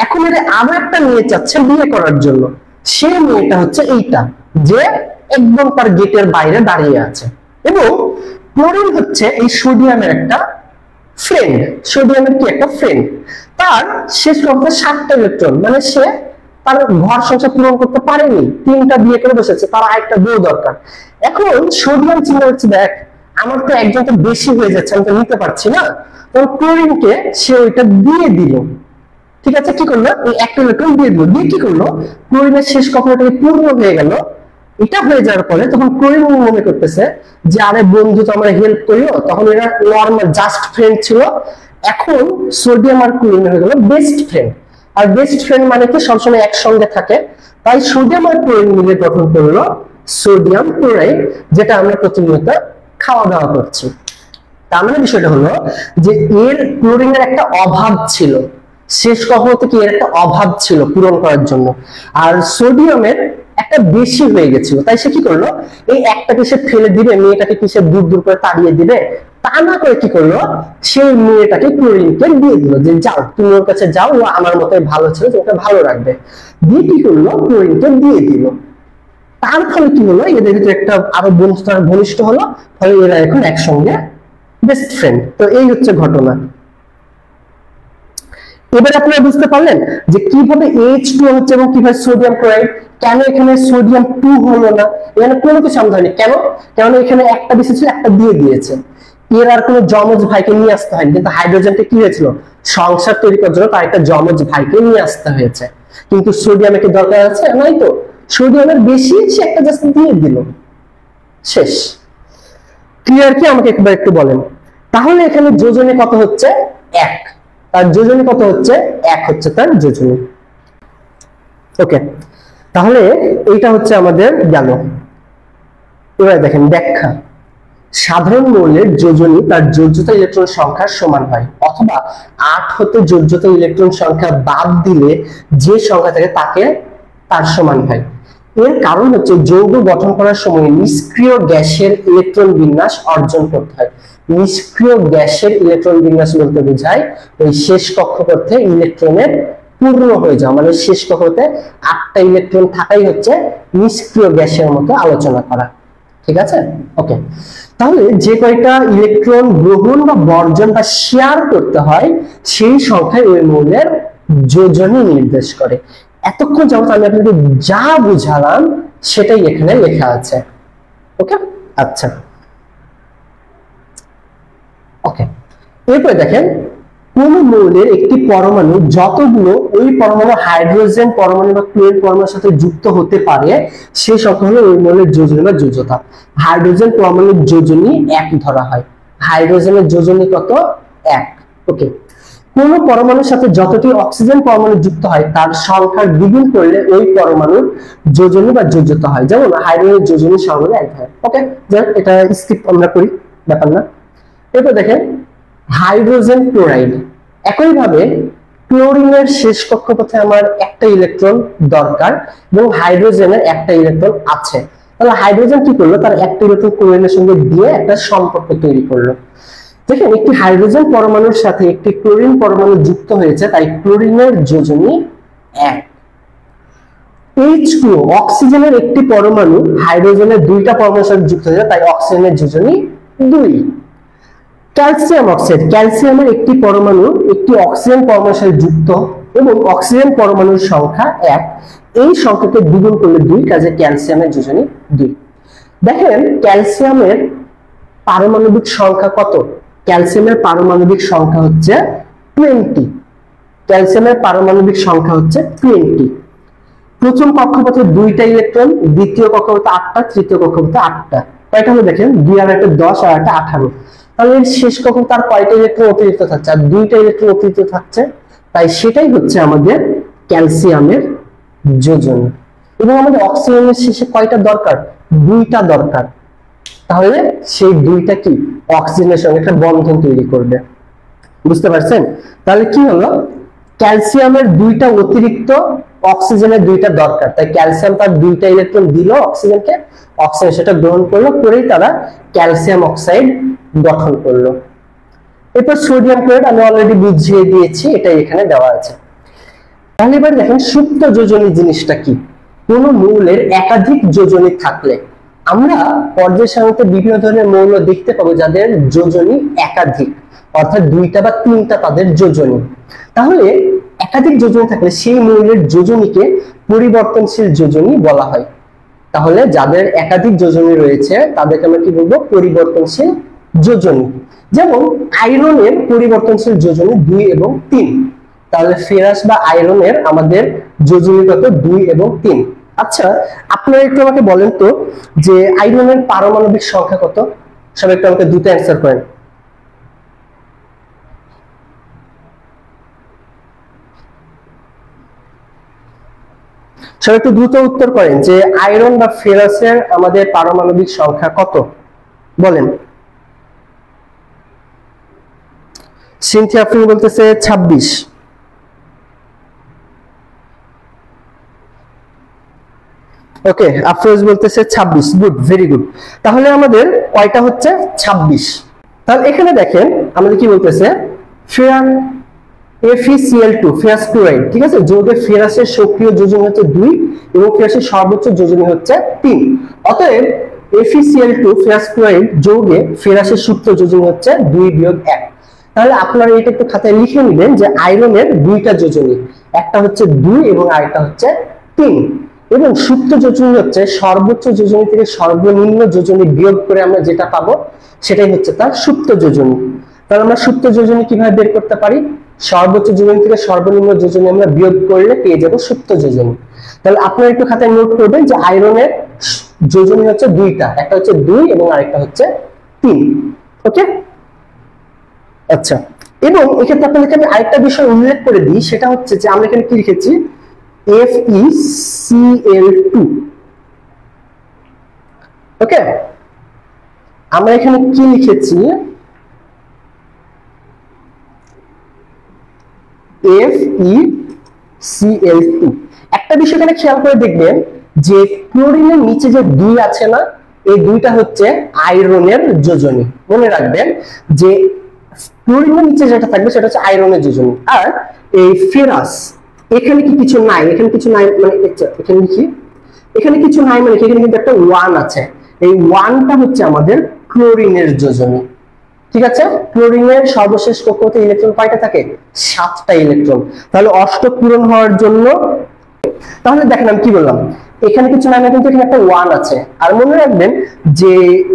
এখন এর আরো একটা মেয়ে চাচ্ছে বিয়ে করার জন্য। সেই মেয়েটা হচ্ছে এইটা, যে একদম তার গেটের বাইরে দাঁড়িয়ে আছে। এবং ক্লোরিন হচ্ছে এই সোডিয়ামের একটা ফ্রেন্ড, সোডিয়ামের কি একটা ফ্রেন্ড। তার শেষ কক্ষপথে 7টা ইলেকট্রন, মানে সে তার ঘর সংসার পূরণ করতে পারেনি, 3টা বিয়ে করে বসেছে, তার আরেকটা বউ দরকার। এখন সোডিয়াম চিন্তা করছে, দেখ আমার তো একজন তো বেশি হয়ে যাচ্ছে, আমি তো নিতে পারছি না, তখন ক্লোরিনকে সে ওইটা দিয়ে দিল, ঠিক আছে। কি করলো? এই একটা ইলেকট্রন দিয়ে দিল, দিয়ে কি করলো, ক্লোরিনের শেষ কক্ষপথে পূর্ণ হয়ে গেল, এটা হয়ে যাওয়ার পরে তখন ক্লোরিন মনে করতেছে যে আরে বন্ধু তো আমরা হেল্প করিও, তখন এরা নরমাল জাস্ট ফ্রেন্ড ছিল, এখন সোডিয়াম আর ক্লোরিন হয়ে গেল বেস্ট ফ্রেন্ড। আর বেস্ট ফ্রেন্ড মানে কি সবসময় একসঙ্গে থাকে, তাই সোডিয়াম আর ক্লোরিন মিলে গঠন করলো সোডিয়াম ক্লোরাইড, যেটা আমরা প্রতিনিয়ত খাওয়া দাওয়া করছি। তার মানে বিষয়টা হলো যে এর ক্লোরিনের একটা অভাব ছিল, শেষ কখনো থেকে এর একটা অভাব ছিল পূরণ করার জন্য, আর সোডিয়ামের একটা বেশি হয়ে গেছিল, তাই সে কি করলো এই একটাকে সে ফেলে দিবে, মেয়েটাকে কি সে দূর দূর করে তাড়িয়ে দিবে, তা না করে কি করলো সেই মেয়েটাকে ক্লোরিনকে দিয়ে দিল যে যাও তুমি ওর কাছে যাও, ও আমার মতোই ভালো ছিল, তোমাকে ভালো রাখবে, দিয়ে কি করলো ক্লোরিনকে দিয়ে দিল। তার ফলে কি হলো এদের ভিতরে একটা আরো বন্ধুত্ব ঘনিষ্ঠ হলো, ফলে এরা এখন একসঙ্গে বেস্ট ফ্রেন্ড। তো এই হচ্ছে ঘটনা। এবার আপনারা বুঝতে পারলেন যে কিভাবে H2O হচ্ছে এবং কিভাবে সোডিয়াম ক্লোরাইড, কেন এখানে সোডিয়াম 2 হলো না, এখানে কোনো কিছু আমরা জানি কেন, কারণ এখানে একটা বেশি ছিল, একটা দিয়ে দিয়েছে, এর আর কোনো যমজ ভাইকে নিয়ে আসতে হয়নি, কিন্তু হাইড্রোজেনকে কি হয়েছিল সংসার তৈরি করার জন্য তার একটা যমজ ভাইকে নিয়ে আসতে হয়েছে, কিন্তু সোডিয়ামের কি দরকার আছে নাই, তো সোডিয়ামের বেশি সে একটা জাস্ট দিয়ে দিল, শেষ। ক্লিয়ার কি? আমাকে একটু বলেন। তাহলে এখানে যোজনী কত হচ্ছে 1, তার যোজনী কত হচ্ছে 1 হচ্ছে তার যোজনী। ওকে, তাহলে এইটা হচ্ছে আমাদের গেল। এবার দেখেন ব্যাখ্যা, সাধারণ মৌলের যোজনী তার যোজ্যতা ইলেকট্রন সংখ্যার সমান হয়, অথবা 8 হতে যোজ্যতা ইলেকট্রন সংখ্যা বাদ দিলে যে সংখ্যা থাকে তাকে তার সমান হয়। এর কারণ হচ্ছে যৌগ গঠন করার সময় নিষ্ক্রিয় গ্যাসের ইলেকট্রন বিন্যাস অর্জন করতে হয়। নিষ্ক্রিয় গ্যাসের ইলেকট্রন বিন্যাস বলতে বোঝায় ওই শেষ কক্ষপথে ইলেকট্রনের পূর্ণ হয়ে যাওয়া, মানে শেষ কক্ষপথে 8টা ইলেকট্রন থাকাই হচ্ছে নিষ্ক্রিয় গ্যাসের মতো আলোচনা করা। ঠিক আছে? ওকে, তাহলে যে কয়টা ইলেকট্রন গ্রহণ বা বর্জন বা শেয়ার করতে হয় সেই সংখ্যায় ওই মৌলের যোজনী নির্দেশ করে। এতক্ষণ যাবত আমি আপনাকে যা বুঝালাম সেটাই এখানে লেখা আছে। ওকে, আচ্ছা, ওকে। এরপরে দেখেন কোন মৌলের একটি পরমাণু যতগুলো ওই পরমাণু হাইড্রোজেন পরমাণু বা ক্লোরিন পরমাণুর সাথে যুক্ত হতে পারে সেই সংখ্যা হলো ওই মৌলের যোজনী বা যোজ্যতা। হাইড্রোজেন পরমাণুর যোজনী 1 ধরা হয়, হাইড্রোজেনের যোজনী কত 1। ওকে, কোন পরমাণুর সাথে যতটি অক্সিজেন পরমাণু যুক্ত হয় তার সংখ্যার দ্বিগুণ করলে ওই পরমাণুর যোজনী বা যোজ্যতা হয়, যেমন হাইড্রোজেনের যোজনী সর্বদা 1 হয়। ওকে, এটা স্কিপ আমরা করি, ব্যাপার না। এরপর দেখেন হাইড্রোজেন ক্লোরাইড, একইভাবে ক্লোরিনের শেষ কক্ষপথে আমার একটা ইলেকট্রন দরকার এবং হাইড্রোজেনের একটা ইলেকট্রন আছে, তাহলে হাইড্রোজেন কি করলো তার একটা ইলেকট্রন ক্লোরিনের সঙ্গে দিয়ে একটা সম্পর্ক তৈরি করলো। দেখেন একটি হাইড্রোজেন পরমাণুর সাথে একটি ক্লোরিন পরমাণু যুক্ত হয়েছে, তাই ক্লোরিনের যোজনী 1। H2O অক্সিজেনের একটি পরমাণু হাইড্রোজেনের 2টা পরমাণুর সাথে যুক্ত হয়েছে, তাই অক্সিজেনের যোজনী 2। ক্যালসিয়াম অক্সাইড, ক্যালসিয়ামের একটি পরমাণু একটি অক্সিজেন পরমাণুর সাথে যুক্ত এবং অক্সিজেন পরমাণুর সংখ্যা 1, এই সংখ্যাকে দ্বিগুণ করলে 2, কাজে ক্যালসিয়ামের যোজনী 2। দেখেন ক্যালসিয়ামের পারমাণবিক সংখ্যা কত, ক্যালসিয়ামের পারমাণবিক সংখ্যা হচ্ছে 20, ক্যালসিয়ামের পারমাণবিক সংখ্যা হচ্ছে 20। প্রথম কক্ষপথে 2টা ইলেকট্রন, দ্বিতীয় কক্ষপথে 8টা, তৃতীয় কক্ষপথে 8টা, কয়টা হলো দেখেন 2 আর 1 10 আর 1 18, তাহলে শেষ কখন তার কয়টা ইলেকট্রন অতিরিক্ত থাকছে, আর 2টা ইলেকট্রন অতিরিক্ত থাকছে, তাই সেটাই হচ্ছে আমাদের ক্যালসিয়ামের যোজনী। এবং আমাদের অক্সিজেনের শেষে কয়টা দরকার, 2টা দরকার, তাহলে সেই 2টা কি অক্সিজেনের সঙ্গে একটা বন্ধন তৈরি করবে। বুঝতে পারছেন? তাহলে কি হলো ক্যালসিয়ামের 2টা অতিরিক্ত, অক্সিজেনের 2টা দরকার, তাই ক্যালসিয়াম তার 2টা ইলেকট্রন দিল অক্সিজেনকে, অক্সিজেন সেটা গ্রহণ করলো, করেই তারা ক্যালসিয়াম অক্সাইড গঠন করলো। এরপর সোডিয়াম ক্লোরাইড আমি অলরেডি বুঝিয়ে দিয়েছি, এটাই এখানে দেওয়া আছে। তাহলে এবার দেখেন সুপ্ত যোজনী জিনিসটা কি। কোন মৌলের একাধিক যোজনী থাকলে, আমরা পর্যায় সারণীতে বিভিন্ন ধরনের মৌল দেখতে পাবো যাদের যোজনী একাধিক, অর্থাৎ 2টা বা 3টা তাদের যোজনী। তাহলে একাধিক যোজনী থাকলে সেই মৌলের যোজনীকে পরিবর্তনশীল যোজনী বলা হয়। তাহলে যাদের একাধিক যোজনী রয়েছে তাদেরকে আমরা কি বলবো, পরিবর্তনশীল যোজনী। যেমন আয়রনের পরিবর্তনশীল যোজনী 2 এবং 3, তাহলে ফেরাস বা আয়রনের আমাদের যোজনী কত 2 এবং 3। আচ্ছা, আপনারা একটু আমাকে বলেন তো যে আয়রনের পারমাণবিক সংখ্যা কত? সবাই একটু আমাকে দুটো অ্যান্সার করেন। সবাই একটু দ্রুত উত্তর করেন যে আয়রন বা ফেরাসের আমাদের পারমাণবিক সংখ্যা কত, বলেন। সিনথিয়া আফরিন বলতেছে 26। ওকে, আফরোজ বলতেছে 26। Good, very good. তাহলে আমাদের কয়টা হচ্ছে? 26। তাহলে এখানে দেখেন আমাদের কি বলতেছে, ফেরান FeCl2 ফেরাস ক্লোরাইড, ঠিক আছে, যৌগে ফেরাসের সক্রিয় যোজনী হচ্ছে 2 এবং ফেরাসের সর্বোচ্চ যোজনী হচ্ছে 3। অতএব FeCl2 ফেরাস ক্লোরাইড যৌগে ফেরাসের সুপ্ত যোজনী হচ্ছে 2-1। তাহলে আপনারা এটা একটু খাতায় লিখে নেবেন যে আয়রনের দুইটা যোজনী, একটা হচ্ছে 2 এবং আরেকটা হচ্ছে 3। এবং সুপ্ত যোজনী হচ্ছে সর্বোচ্চ যোজনী থেকে সর্বনিম্ন যোজনী বিয়োগ করে আমরা যেটা পাবো সেটাই হচ্ছে তার সুপ্ত যোজনী। তাহলে আমরা সুপ্ত যোজনী কিভাবে বের করতে পারি? সর্বোচ্চ যোজনী থেকে সর্বনিম্ন যোজনী আমরা বিয়োগ করলে পেয়ে যাব সুপ্ত যোজনী। তাহলে আপনারা একটু খাতায় নোট করবেন যে আয়রনের যোজনী হচ্ছে দুইটা, একটা হচ্ছে 2 এবং আরেকটা হচ্ছে 3। ওকে, আচ্ছা। এবং এক্ষেত্রে আপনাদেরকে আমি আরেকটা বিষয় উল্লেখ করে দিই, সেটা হচ্ছে যে আমরা এখানে কি লিখেছি, FeCl2। ওকে, আমরা এখানে কি লিখেছি, FeCl2। একটা বিষয় এখানে খেয়াল করে দেখবেন যে ক্লোরিনের নিচে যে 2 আছে না, এই 2টা হচ্ছে আয়রনের যোজনী। মনে রাখবেন যে ক্লোরিনের নিচে যেটা থাকবে সেটা হচ্ছে আয়রনের যোজনী। আর এই ফেরাস এখানে কি কিছু নাই, এখানে কিছু নাই মানে এখানে লিখি, এখানে কিছু নাই মানে এখানে কিন্তু একটা 1 আছে, এই 1টা হচ্ছে আমাদের ক্লোরিনের যোজনী। ঠিক আছে, ক্লোরিনের সর্বশেষ কক্ষপথে ইলেকট্রন কয়টা থাকে? 7টা ইলেকট্রন। তাহলে অষ্টক পূরণ হওয়ার জন্য, তাহলে দেখেন আমি কি বললাম, এখানে কিছু নাই কিন্তু এখানে একটা 1 আছে। আর মনে রাখবেন যে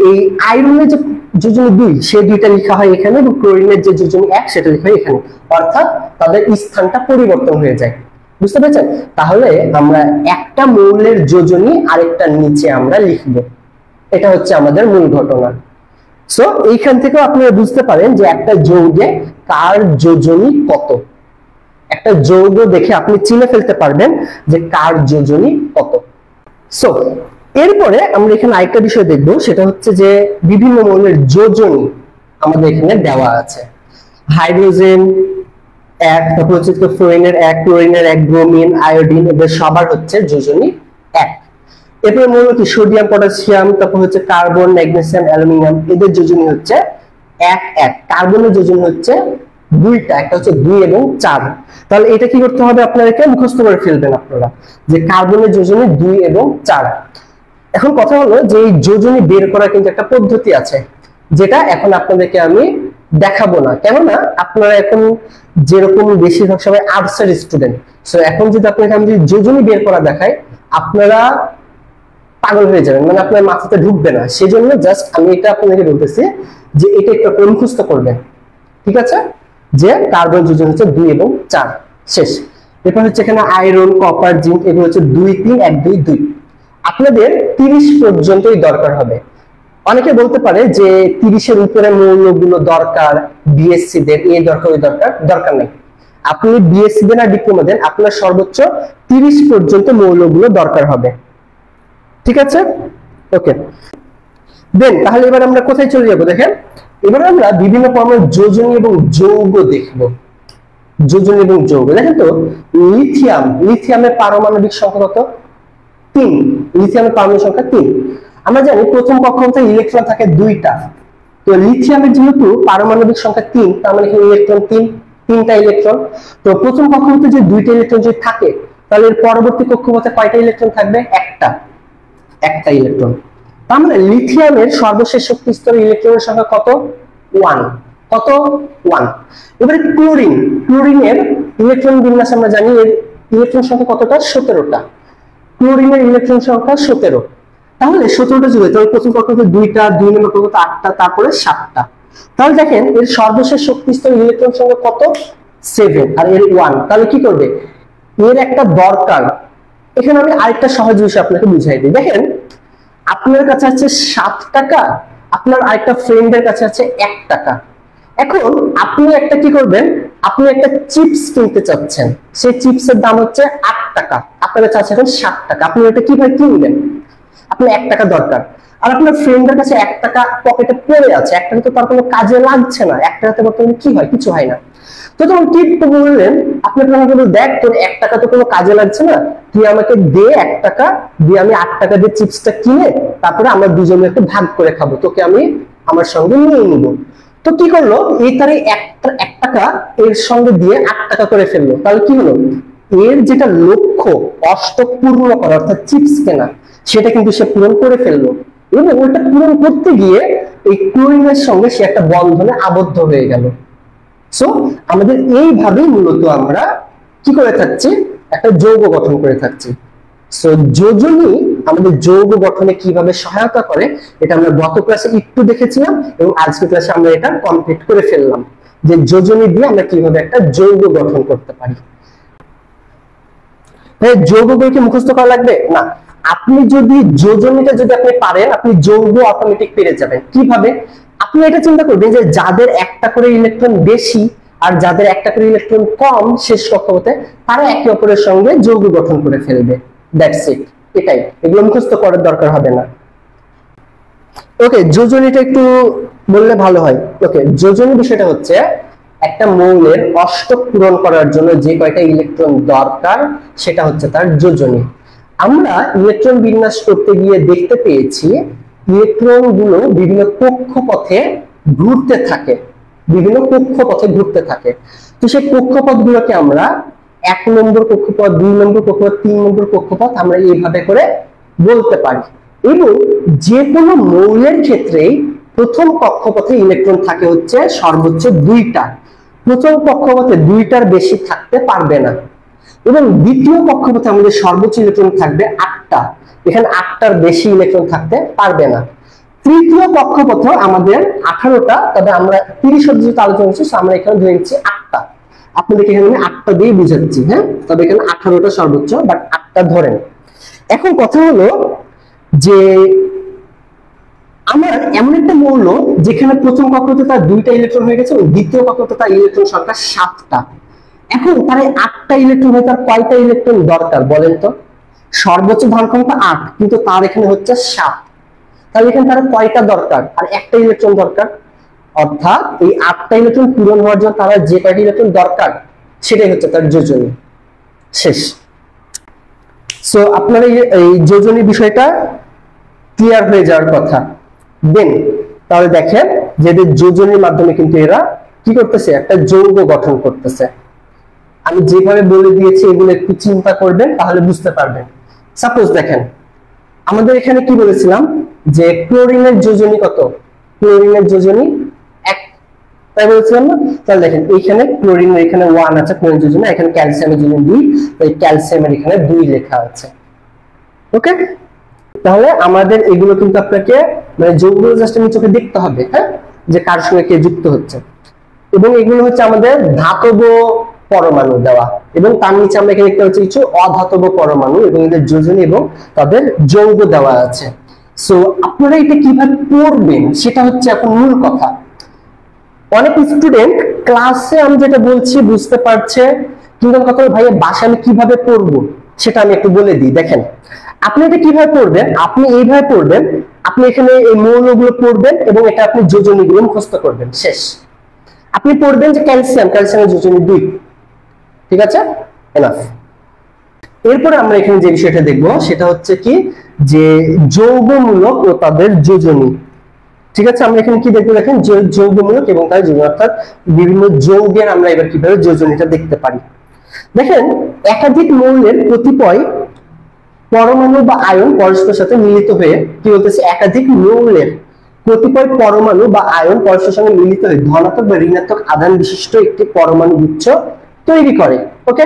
এই আয়রনের যে যোজনী 2 সেই 2টা লেখা হয় এখানে, এবং ক্লোরিনের যে যোজনী 1 সেটা লেখা হয় এখানে, অর্থাৎ তাদের স্থানটা পরিবর্তন হয়ে যায়। বুঝতে পেরেছেন? তাহলে আমরা একটা মৌলের যোজনী আরেকটার নিচে আমরা লিখব, এটা হচ্ছে আমাদের মূল ঘটনা। সো এইখান থেকে আপনারা বুঝতে পারেন যে একটা যৌগে কার যোজনী কত। একটা যৌগ দেখে আপনি চিনে ফেলতে পারবেন যে কার যোজনী কত। সো এরপরে আমরা এখানে আরেকটা বিষয় দেখব, সেটা হচ্ছে যে বিভিন্ন মৌলের যোজনী আমাদের এখানে দেওয়া আছে। হাইড্রোজেন 1, তারপর হচ্ছে ফ্লোরিনের 1, ক্লোরিনের 1, ব্রোমিন, আয়োডিন, এদের সবার হচ্ছে যোজনী 1। এরপরে মৌল কি সোডিয়াম, পটাশিয়াম, তারপর হচ্ছে কার্বন, ম্যাগনেসিয়াম, অ্যালুমিনিয়াম, এদের যোজনী হচ্ছে 1-1। কার্বনের যোজনী হচ্ছে 2টা, একটা হচ্ছে 2 এবং 4। তাহলে এটা কি করতে হবে, আপনাদেরকে মুখস্থ করে ফেলবেন আপনারা যে কার্বনের যোজনী 2 এবং 4। এখন কথা হলো যে এই যোজনী বের করার কিন্তু একটা পদ্ধতি আছে, যেটা এখন আপনাদেরকে আমি দেখাবো না, কেননা আপনারা এখন যেরকম বেশিরভাগ সবাই আর্টসের স্টুডেন্ট। সো এখন যদি আপনাকে আমি যোজনী বের করা দেখাই, আপনারা পাগল হয়ে যাবেন, মানে আপনার মাথাতে ঢুকবে না। সেজন্য জাস্ট আমি এটা আপনাদেরকে বলতেছি যে এটা একটু মুখস্থ করবেন, ঠিক আছে, যে কার্বন যোজনী হচ্ছে 2 এবং 4, শেষ। এরপর হচ্ছে এখানে আয়রন, কপার, জিঙ্ক, এগুলো হচ্ছে 2, 3, 1, 2, 2। আপনাদের 30 পর্যন্তই দরকার হবে। অনেকে বলতে পারে যে 30-এর উপরে মৌলগুলো দরকার, বিএসসি দের এই দরকার ওই দরকার, দরকার নেই। আপনি বিএসসি দেন আর ডিপ্লোমা দেন, আপনার সর্বোচ্চ 30 পর্যন্ত মৌলগুলো দরকার হবে। ঠিক আছে, ওকে। দেন তাহলে এবার আমরা কোথায় চলে যাব দেখেন, এবার আমরা বিভিন্ন পরমাণুর যোজনী এবং যৌগ দেখব। যোজনী এবং যৌগ দেখেন তো, লিথিয়াম, লিথিয়ামের পারমাণবিক সংখ্যা কত? 3। লিথিয়ামের পারমাণবিক সংখ্যা 3। আমরা জানি প্রথম কক্ষপথে ইলেকট্রন থাকে 2টা, তো লিথিয়ামের যেহেতু পারমাণবিক সংখ্যা 3, তার মানে এখানে ইলেকট্রন 3টা ইলেকট্রন। তো প্রথম কক্ষপথে যে 2টা ইলেকট্রন যদি থাকে, তাহলে এর পরবর্তী কক্ষপথে কয়টা ইলেকট্রন থাকবে? একটা ইলেকট্রন। তার মানে লিথিয়ামের সর্বশেষ শক্তি স্তরে ইলেকট্রনের সংখ্যা কত? 1। কত? 1। এবারে ক্লোরিন, ক্লোরিনের ইলেকট্রন বিন্যাস আমরা জানি, এর ইলেকট্রন সংখ্যা কতটা? 17টা। ক্লোরিনের ইলেকট্রন সংখ্যা 17। তাহলে 17টা যদি, তাহলে প্রথম কক্ষপথে 2টা, 2 নম্বর কক্ষপথে 8টা, তারপরে 7টা। তাহলে দেখেন এর সর্বশেষ শক্তি স্তরে ইলেকট্রন সংখ্যা কত? 7, আর এর 1। তাহলে কি করবে? এর একটা দরকার, এখানে আমি আরেকটা সহজ বিষয় আপনাকে বুঝাই দিই। দেখেন, আপনার কাছে আছে 7 টাকা, আপনার আরেকটা ফ্রেন্ডের কাছে আছে 1 টাকা। এখন আপনি একটা কি করবেন, আপনি একটা চিপস কিনতে চাচ্ছেন, সেই চিপসের দাম হচ্ছে 8 টাকা, আপনার কাছে আছে এখন 7 টাকা। আপনি এটা কিভাবে কিনবেন? আপনার 1 টাকা দরকার, আর আপনার ফ্রেন্ডের কাছে 1 টাকা পকেটে পড়ে আছে, 1 টাকা তো তার কোনো কাজে লাগছে না, 1 টাকাতে বর্তমানে কি হয়? কিছু হয় না। তো তখন কি বললেন, আপনি আমাকে দেখ, তোর 1 টাকা তো কোনো কাজে লাগছে না, তুই আমাকে দে 1 টাকা, দিয়ে আমি 8 টাকা দিয়ে চিপসটা কিনে তারপরে আমরা দুজনে একটু ভাগ করে খাবো, তোকে আমি আমার সঙ্গে নিয়ে নিব। তো কি করলো, এই তারে 1 টাকা এর সঙ্গে দিয়ে 8 টাকা করে ফেললো। তাহলে কি হলো, এর যেটা লক্ষ্য অষ্টক পূর্ণ করা অর্থাৎ চিপস কেনা, সেটা কিন্তু সে পূরণ করে ফেললো। এবং ওইটা পূরণ করতে গিয়ে এই ক্লোরিনের সঙ্গে সে একটা বন্ধনে আবদ্ধ হয়ে গেল। সো আমাদের এইভাবেই মূলত আমরা কি করে থাকছি, একটা যৌগ গঠন করে থাকছি। সো যোজনী আমাদের যৌগ গঠনে কিভাবে সহায়তা করে, এটা আমরা গত ক্লাসে একটু দেখেছিলাম এবং আজকের ক্লাসে আমরা এটা কমপ্লিট করে ফেললাম, যে যোজনী দিয়ে আমরা কিভাবে একটা যৌগ গঠন করতে পারি। যৌগগুলোকে মুখস্থ করা লাগবে না, আপনি যদি যোজনীটা যদি আপনি পারেন, আপনি যৌগ অটোমেটিক পেরে যাবেন। কিভাবে? আপনি এটা চিন্তা করবেন যে যাদের একটা করে ইলেকট্রন বেশি আর যাদের একটা করে ইলেকট্রন কম শেষ কক্ষপথে, তারা একে অপরের সঙ্গে যৌগ গঠন করে ফেলবে। দ্যাটস ইট, এটাই, এগুলো মুখস্থ করার দরকার হবে না। ওকে, যোজনীটা একটু বললে ভালো হয়। ওকে, যোজনী বিষয়টা হচ্ছে একটা মৌলের অষ্টক পূরণ করার জন্য যে কয়টা ইলেকট্রন দরকার সেটা হচ্ছে তার যোজনী। আমরা ইলেকট্রন বিন্যাস করতে গিয়ে দেখতে পেয়েছি ইলেকট্রন গুলো বিভিন্ন কক্ষপথে ঘুরতে থাকে, বিভিন্ন কক্ষপথে ঘুরতে থাকে। তো সেই কক্ষপথ গুলোকে আমরা 1 নম্বর কক্ষপথ, 2 নম্বর কক্ষপথ, 3 নম্বর কক্ষপথ আমরা এইভাবে করে বলতে পারি। এবং যে কোনো মৌলের ক্ষেত্রেই প্রথম কক্ষপথে ইলেকট্রন থাকে হচ্ছে সর্বোচ্চ 2টা। প্রথম কক্ষপথে 2টার বেশি থাকতে পারবে না। এবং দ্বিতীয় কক্ষপথে আমাদের সর্বোচ্চ ইলেকট্রন থাকবে 8টা, এখানে 8টার বেশি ইলেকট্রন থাকতে পারবে না। তৃতীয় কক্ষপথে আমাদের 18টা, তবে আমরা 30 যেহেতু আলোচনা করছি আমরা এখানে ধরে নিচ্ছি 8টা। আপনাদেরকে এখানে আমি 8টা দিয়ে বুঝাচ্ছি, হ্যাঁ, তবে এখানে 18টা সর্বোচ্চ, বাট 8টা ধরেন। এখন কথা হলো যে আমার এমন একটা মৌল যেখানে প্রথম কক্ষপথে তার 2টা ইলেকট্রন হয়ে গেছে এবং দ্বিতীয় কক্ষপথে তার ইলেকট্রন সংখ্যা 7টা। এখন তার 8টা ইলেকট্রন হয়, তার কয়টা ইলেকট্রন দরকার বলেন তো? সর্বোচ্চ ধারণ ক্ষমতা 8, কিন্তু তার এখানে হচ্ছে 7। তাহলে এখানে তার কয়টা দরকার? আর একটা ইলেকট্রন দরকার। অর্থাৎ এই 8টা ইলেকট্রন পূরণ হওয়ার জন্য তার যে কয়টা ইলেকট্রন দরকার সেটাই হচ্ছে তার যোজনী। শেষ। সো আপনার এই যোজনী বিষয়টা ক্লিয়ার হয়ে যাওয়ার কথা। দেন তাহলে দেখেন যে যোজনীর মাধ্যমে কিন্তু এরা কি করতেছে, একটা যৌগ গঠন করতেছে। আমি যেভাবে বলে দিয়েছি এগুলো একটু চিন্তা করবেন, তাহলে বুঝতে পারবেন। সাপোজ দেখেন, আমাদের এখানে কি বলেছিলাম যে ক্লোরিনের যোজনী কত? ক্লোরিনের যোজনী 1, তাই বলেছিলাম না? তাহলে দেখেন এইখানে ক্লোরিনের এখানে 1 আছে, ক্লোরিন যোজনী, এখানে ক্যালসিয়ামের যোজনী 2, তাই ক্যালসিয়ামের এখানে 2 লেখা আছে। ওকে, তাহলে আমাদের এগুলো কিন্তু আপনাকে মানে যৌগগুলো জাস্ট আমি চোখে দেখতে হবে, হ্যাঁ, যে কার সঙ্গে কে যুক্ত হচ্ছে। এবং এগুলো হচ্ছে আমাদের ধাতব পরমাণু দেওয়া, এবং তার নিচে আমরা এখানে দেখতে পাচ্ছি কিছু অধাতব পরমাণু এবং এদের যোজনী এবং তাদের যৌগ দেওয়া আছে। সো আপনারা এটা কিভাবে পড়বেন সেটা হচ্ছে এখন মূল কথা। অনেক স্টুডেন্ট ক্লাসে আমি যেটা বলছি বুঝতে পারছে, কিন্তু কথা ভাইয়া বাসায় আমি কিভাবে পড়বো সেটা আমি একটু বলে দিই। দেখেন, আপনি এটা কিভাবে পড়বেন, আপনি এইভাবে পড়বেন, আপনি এখানে এই মৌলগুলো পড়বেন এবং এটা আপনি যোজনীগুলো মুখস্থ করবেন। শেষ। আপনি পড়বেন যে ক্যালসিয়ামের যোজনী 2, ঠিক আছে, এনাফ। এরপরে আমরা এখানে যে বিষয়টা দেখবো সেটা হচ্ছে কি, যে যৌগমূলক ও তাদের যোজনী। ঠিক আছে, আমরা এখানে কি দেখবো, দেখেন যৌগমূলক এবং তার যোজনী, অর্থাৎ বিভিন্ন যৌগের আমরা এবার কিভাবে যোজনীটা দেখতে পারি। দেখেন, একাধিক মৌলের কতিপয় পরমাণু বা আয়ন পরস্পরের সাথে মিলিত হয়ে কি বলতেছে, একাধিক মৌলের কতিপয় পরমাণু বা আয়ন পরস্পরের সঙ্গে মিলিত হয়ে ধনাত্মক বা ঋণাত্মক আধান বিশিষ্ট একটি পরমাণু গুচ্ছ তৈরি করে। ওকে,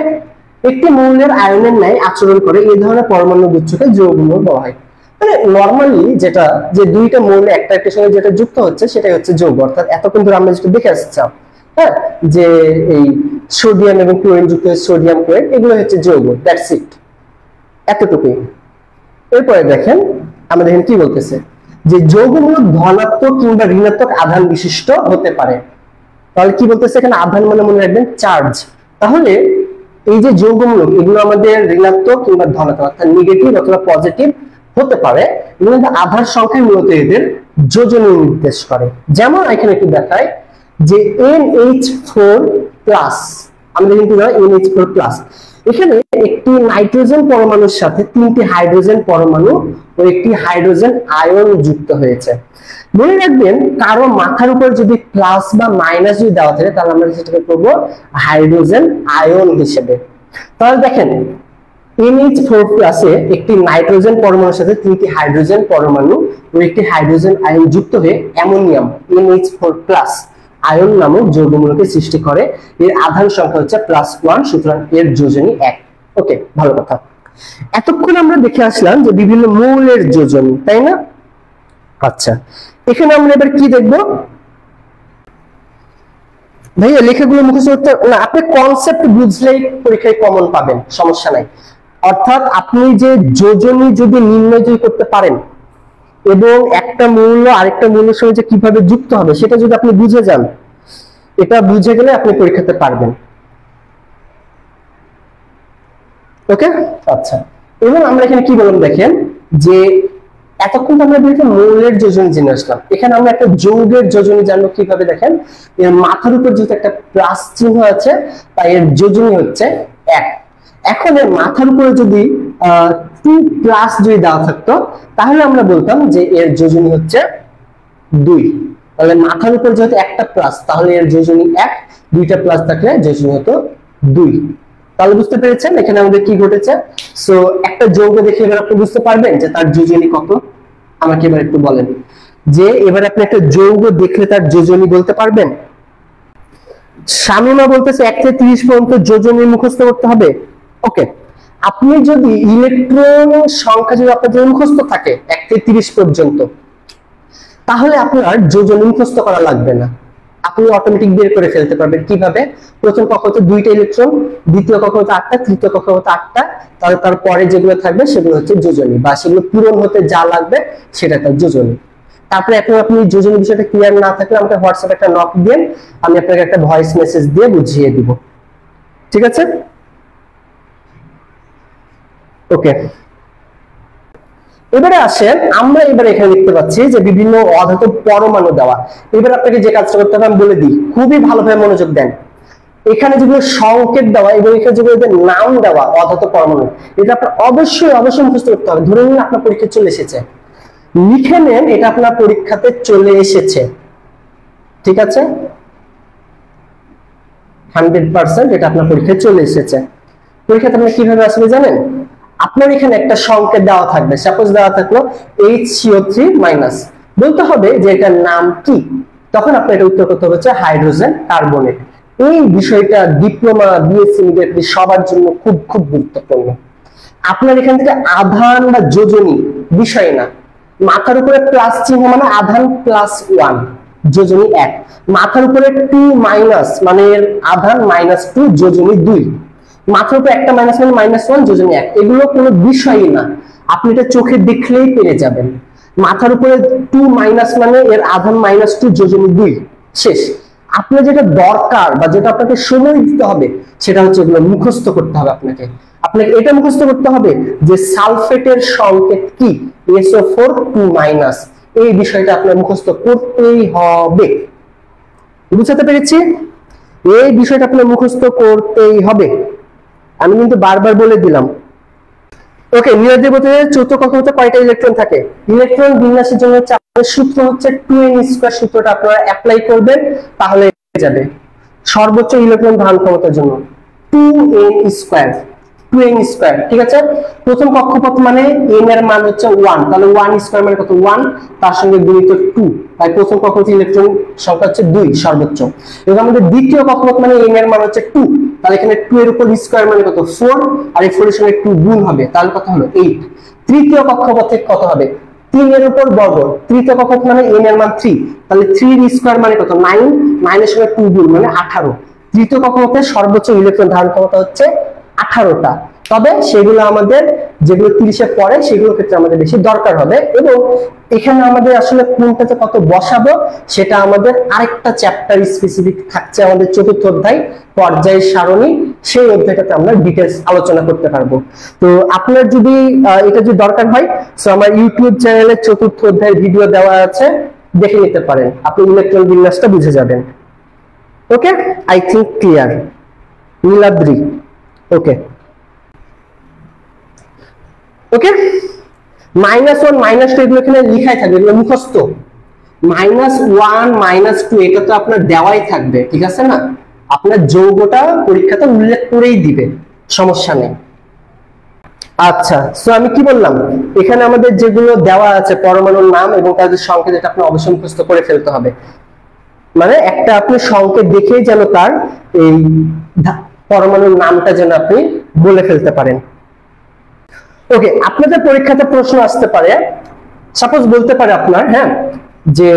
একটি মৌলের আয়নের ন্যায় আচরণ করে এই ধরনের পরমাণু গুচ্ছকে যৌগমূলক বলা হয়। মানে নরমালি যেটা, যে 2টা মৌল একটা একটার সঙ্গে যেটা যুক্ত হচ্ছে সেটাই হচ্ছে যৌগ। অর্থাৎ এতক্ষণ ধরে আমরা যেটা দেখে আসছিলাম, হ্যাঁ, যে এই সোডিয়াম এবং ক্লোরিন যুক্ত সোডিয়াম ক্লোরাইড, এগুলো হচ্ছে যৌগ। That's it. এতটুকুই। এরপরে দেখেন আমাদের এখানে কি বলতেছে যে যৌগমূলক ধনাত্মক কিংবা ঋণাত্মক আধান বিশিষ্ট হতে পারে। তাহলে কি বলতেছে এখানে? আধান মানে মনে রাখবেন চার্জ। তাহলে এই যে যৌগমূলক এগুলো আমাদের ঋণাত্মক কিংবা ধনাত্মক অর্থাৎ নেগেটিভ অথবা পজিটিভ হতে পারে। এগুলো আধান সংখ্যায় মূলত এদের যোজনী নির্দেশ করে। যেমন এখানে একটু দেখায় যে NH4+, আমাদের কিন্তু NH4+, এখানে একটি নাইট্রোজেন পরমাণুর সাথে 3টি হাইড্রোজেন পরমাণু ও একটি হাইড্রোজেন আয়ন যুক্ত হয়েছে। মনে রাখবেন কারো মাথার উপর যদি প্লাস বা মাইনাস যদি দেওয়া থাকে তাহলে আমরা সেটাকে করবো হাইড্রোজেন আয়ন হিসেবে। তাহলে দেখেন NH4+ এ একটি নাইট্রোজেন পরমাণুর সাথে 3টি হাইড্রোজেন পরমাণু ও একটি হাইড্রোজেন আয়ন যুক্ত হয়ে অ্যামোনিয়াম NH4+ আয়ন নামক যৌগমূলকের সৃষ্টি করে। এর আধান সংখ্যা হচ্ছে +1, সুতরাং এর যোজনী 1। ওকে, ভালো কথা। এতক্ষণ আমরা দেখে আসলাম যে বিভিন্ন মৌলের যোজনী, তাই না? আচ্ছা, এখানে আমরা এবার কি দেখব? ভাইয়া লেখাগুলো মুখস্থ করতে না, আপনি কনসেপ্ট বুঝলেই পরীক্ষায় কমন পাবেন, সমস্যা নাই। অর্থাৎ আপনি যে যোজনী যদি নির্ণয় করতে পারেন এবং একটা মৌল আরেকটা মৌলের সঙ্গে যে কিভাবে যুক্ত হবে সেটা যদি আপনি বুঝে যান, এটা বুঝে গেলে আপনি পরীক্ষাতে পারবেন। ওকে, আচ্ছা। এবং আমরা এখানে কি বললাম দেখেন যে এতক্ষণ আমরা মৌলের যোজনী জেনে আসলাম। এখানে আমরা একটা যৌগের যোজনী জানবো কিভাবে। দেখেন এর মাথার উপর যেহেতু একটা প্লাস চিহ্ন আছে তাই এর যোজনী হচ্ছে 1। এখন এর মাথার উপরে যদি 2+ যদি দেওয়া থাকতো তাহলে আমরা বলতাম যে এর যোজনী হচ্ছে 2। তাহলে মাথার উপর যেহেতু একটা প্লাস তাহলে এর যোজনী 1, 2টা প্লাস থাকলে যোজনী হতো 2। তাহলে বুঝতে পেরেছেন এখানে আমাদের কি ঘটেছে। সো একটা যৌগ দেখে এবার আপনি বুঝতে পারবেন যে তার যোজনী কত। আমাকে এবার একটু বলেন যে এবার আপনি একটা যৌগ দেখলে তার যোজনী বলতে পারবেন? শামিমা বলতেছে 1 থেকে 30 পর্যন্ত যোজনী মুখস্থ করতে হবে। ওকে, আপনি যদি ইলেকট্রন সংখ্যা যদি আপনার মুখস্থ থাকে 1 থেকে 30 পর্যন্ত তাহলে আপনার যোজনী মুখস্থ করা লাগবে না, আপনি অটোমেটিক বের করে ফেলতে পারবেন। কিভাবে? প্রথম কক্ষপথে 2টা ইলেকট্রন, দ্বিতীয় কক্ষপথে 8টা, তৃতীয় কক্ষপথে 8টা, তারপরে যেগুলো থাকবে সেগুলো হচ্ছে যোজনী, বা সেগুলো পূরণ হতে যা লাগবে সেটা তার যোজনী। তারপরে এখন আপনি যোজনী বিষয়টা ক্লিয়ার না থাকলে আমাকে হোয়াটসঅ্যাপে একটা নক দেন, আমি আপনাকে একটা ভয়েস মেসেজ দিয়ে বুঝিয়ে দিব। ঠিক আছে? ওকে, এবারে আসেন আমরা এবারে এখানে দেখতে পাচ্ছি যে বিভিন্ন অধাতব পরমাণু দেওয়া। এবার আপনাকে যে কাজটা করতে হবে আমি বলে দিই, খুবই ভালোভাবে মনোযোগ দেন। এখানে যেগুলো সংকেত দেওয়া এবং এখানে যেগুলো নাম দেওয়া অধাতব পরমাণু, এটা আপনার অবশ্যই মুখস্থ করতে হবে। ধরে নিন আপনার পরীক্ষায় চলে এসেছে, লিখে নেন এটা আপনার পরীক্ষাতে চলে এসেছে। ঠিক আছে, 100% এটা আপনার পরীক্ষায় চলে এসেছে। পরীক্ষাতে আপনি কিভাবে আসবে জানেন? আপনার এখানে একটা সংকেত দেওয়া থাকবে, সাপোজ দেওয়া থাকলো HCO3-, বলতে হবে যে এটার নাম কি। তখন আপনি এটা উত্তর করতে হবে হাইড্রোজেন কার্বনেট। এই বিষয়টা ডিপ্লোমা, বিএসসি মিডিয়েটলি সবার জন্য খুব খুব গুরুত্বপূর্ণ। আপনার এখান থেকে আধান বা যোজনী বিষয় না, মাথার উপরে প্লাস চিহ্ন মানে আধান +1, যোজনী 1। মাথার উপরে 2- মানে আধান -2, যোজনী 2। মাথার উপরে একটা মাইনাস মানে -1, যোজনী 1। এগুলো কোনো বিষয়ই না, আপনি এটা চোখে দেখলেই পেরে যাবেন। মাথার উপরে 2- মানে এর আধান -2, যোজনী 2, শেষ। আপনার যেটা দরকার বা যেটা আপনাকে সময় দিতে হবে সেটা হচ্ছে এগুলো মুখস্থ করতে হবে। আপনাকে এটা মুখস্থ করতে হবে যে সালফেটের সংকেত কি, SO4 2-। এই বিষয়টা আপনার মুখস্থ করতেই হবে। বুঝতে পেরেছি? এই বিষয়টা আপনার মুখস্থ করতেই হবে, আমি কিন্তু বারবার বলে দিলাম। ওকে, নিরঞ্জন বলতে চতুর্থ কক্ষপথে কয়টা ইলেকট্রন থাকে? ইলেকট্রন বিন্যাসের জন্য সূত্র হচ্ছে 2n²। সূত্রটা আপনারা অ্যাপ্লাই করবেন তাহলে যাবে। সর্বোচ্চ ইলেকট্রন ধারণ ক্ষমতার জন্য 2n²। ঠিক আছে, প্রথম কক্ষপথ মানে n এর মান হচ্ছে 1, তাহলে 1² মানে কত? 1, তার সঙ্গে গুণিত 2, তাই প্রথম কক্ষপথে ইলেকট্রন সংখ্যা হচ্ছে 2 সর্বোচ্চ। এবং আমাদের দ্বিতীয় কক্ষপথ মানে n এর মান হচ্ছে 2, তাহলে এখানে 2 এর উপর স্কয়ার মানে কত? 4, আর এই 4 এর সঙ্গে 2 গুণ হবে, তাহলে কত হলো? 8। তৃতীয় কক্ষপথে কত হবে? 3 এর উপর বর্গ, তৃতীয় কক্ষপথ মানে n এর মান 3, তাহলে 3 এর স্কয়ার মানে কত? 9, 9 এর সঙ্গে 2 গুণ মানে 18। তৃতীয় কক্ষপথে সর্বোচ্চ ইলেকট্রন ধারণ ক্ষমতা হচ্ছে 18টা। তবে সেগুলো আমাদের যেগুলো 30-এ পড়ে সেগুলোর ক্ষেত্রে আমাদের বেশি দরকার হবে। এবং এখানে আমাদের আসলে কোনটাতে কত বসাবো সেটা আমাদের আরেকটা চ্যাপ্টার স্পেসিফিক থাকছে, আমাদের চতুর্থ অধ্যায় পর্যায় সারণী, সেই অধ্যায়টাতে আমরা ডিটেইলস আলোচনা করতে পারবো। তো আপনার যদি এটা যদি দরকার হয়, সো আমার ইউটিউব চ্যানেলে চতুর্থ অধ্যায়ের ভিডিও দেওয়া আছে, দেখে নিতে পারেন, আপনি ইলেকট্রন বিন্যাসটা বুঝে যাবেন। ওকে, আই থিংক ক্লিয়ার। নীলাদ্রি, ওকে ওকে। -1 -2 এগুলো এখানে লেখাই থাকবে, এগুলো মুখস্থ। -1 -2 এটা তো আপনার দেওয়াই থাকবে, ঠিক আছে না? আপনার যৌগটা পরীক্ষাতে উল্লেখ করেই দিবে, সমস্যা নেই। আচ্ছা, সো আমি কি বললাম, এখানে আমাদের যেগুলো দেওয়া আছে পরমাণুর নাম এবং তাদের সংকেত, এটা আপনি অবশ্যই মুখস্থ করে ফেলতে হবে। মানে একটা আপনি সংকেত দেখেই যেন তার এই পরমাণুর নামটা যেন আপনি বলে ফেলতে পারেন। ওকে, আপনাদের পরীক্ষাতে প্রশ্ন আসতে পারে, সাপোজ বলতে পারে আপনার, হ্যাঁ, যে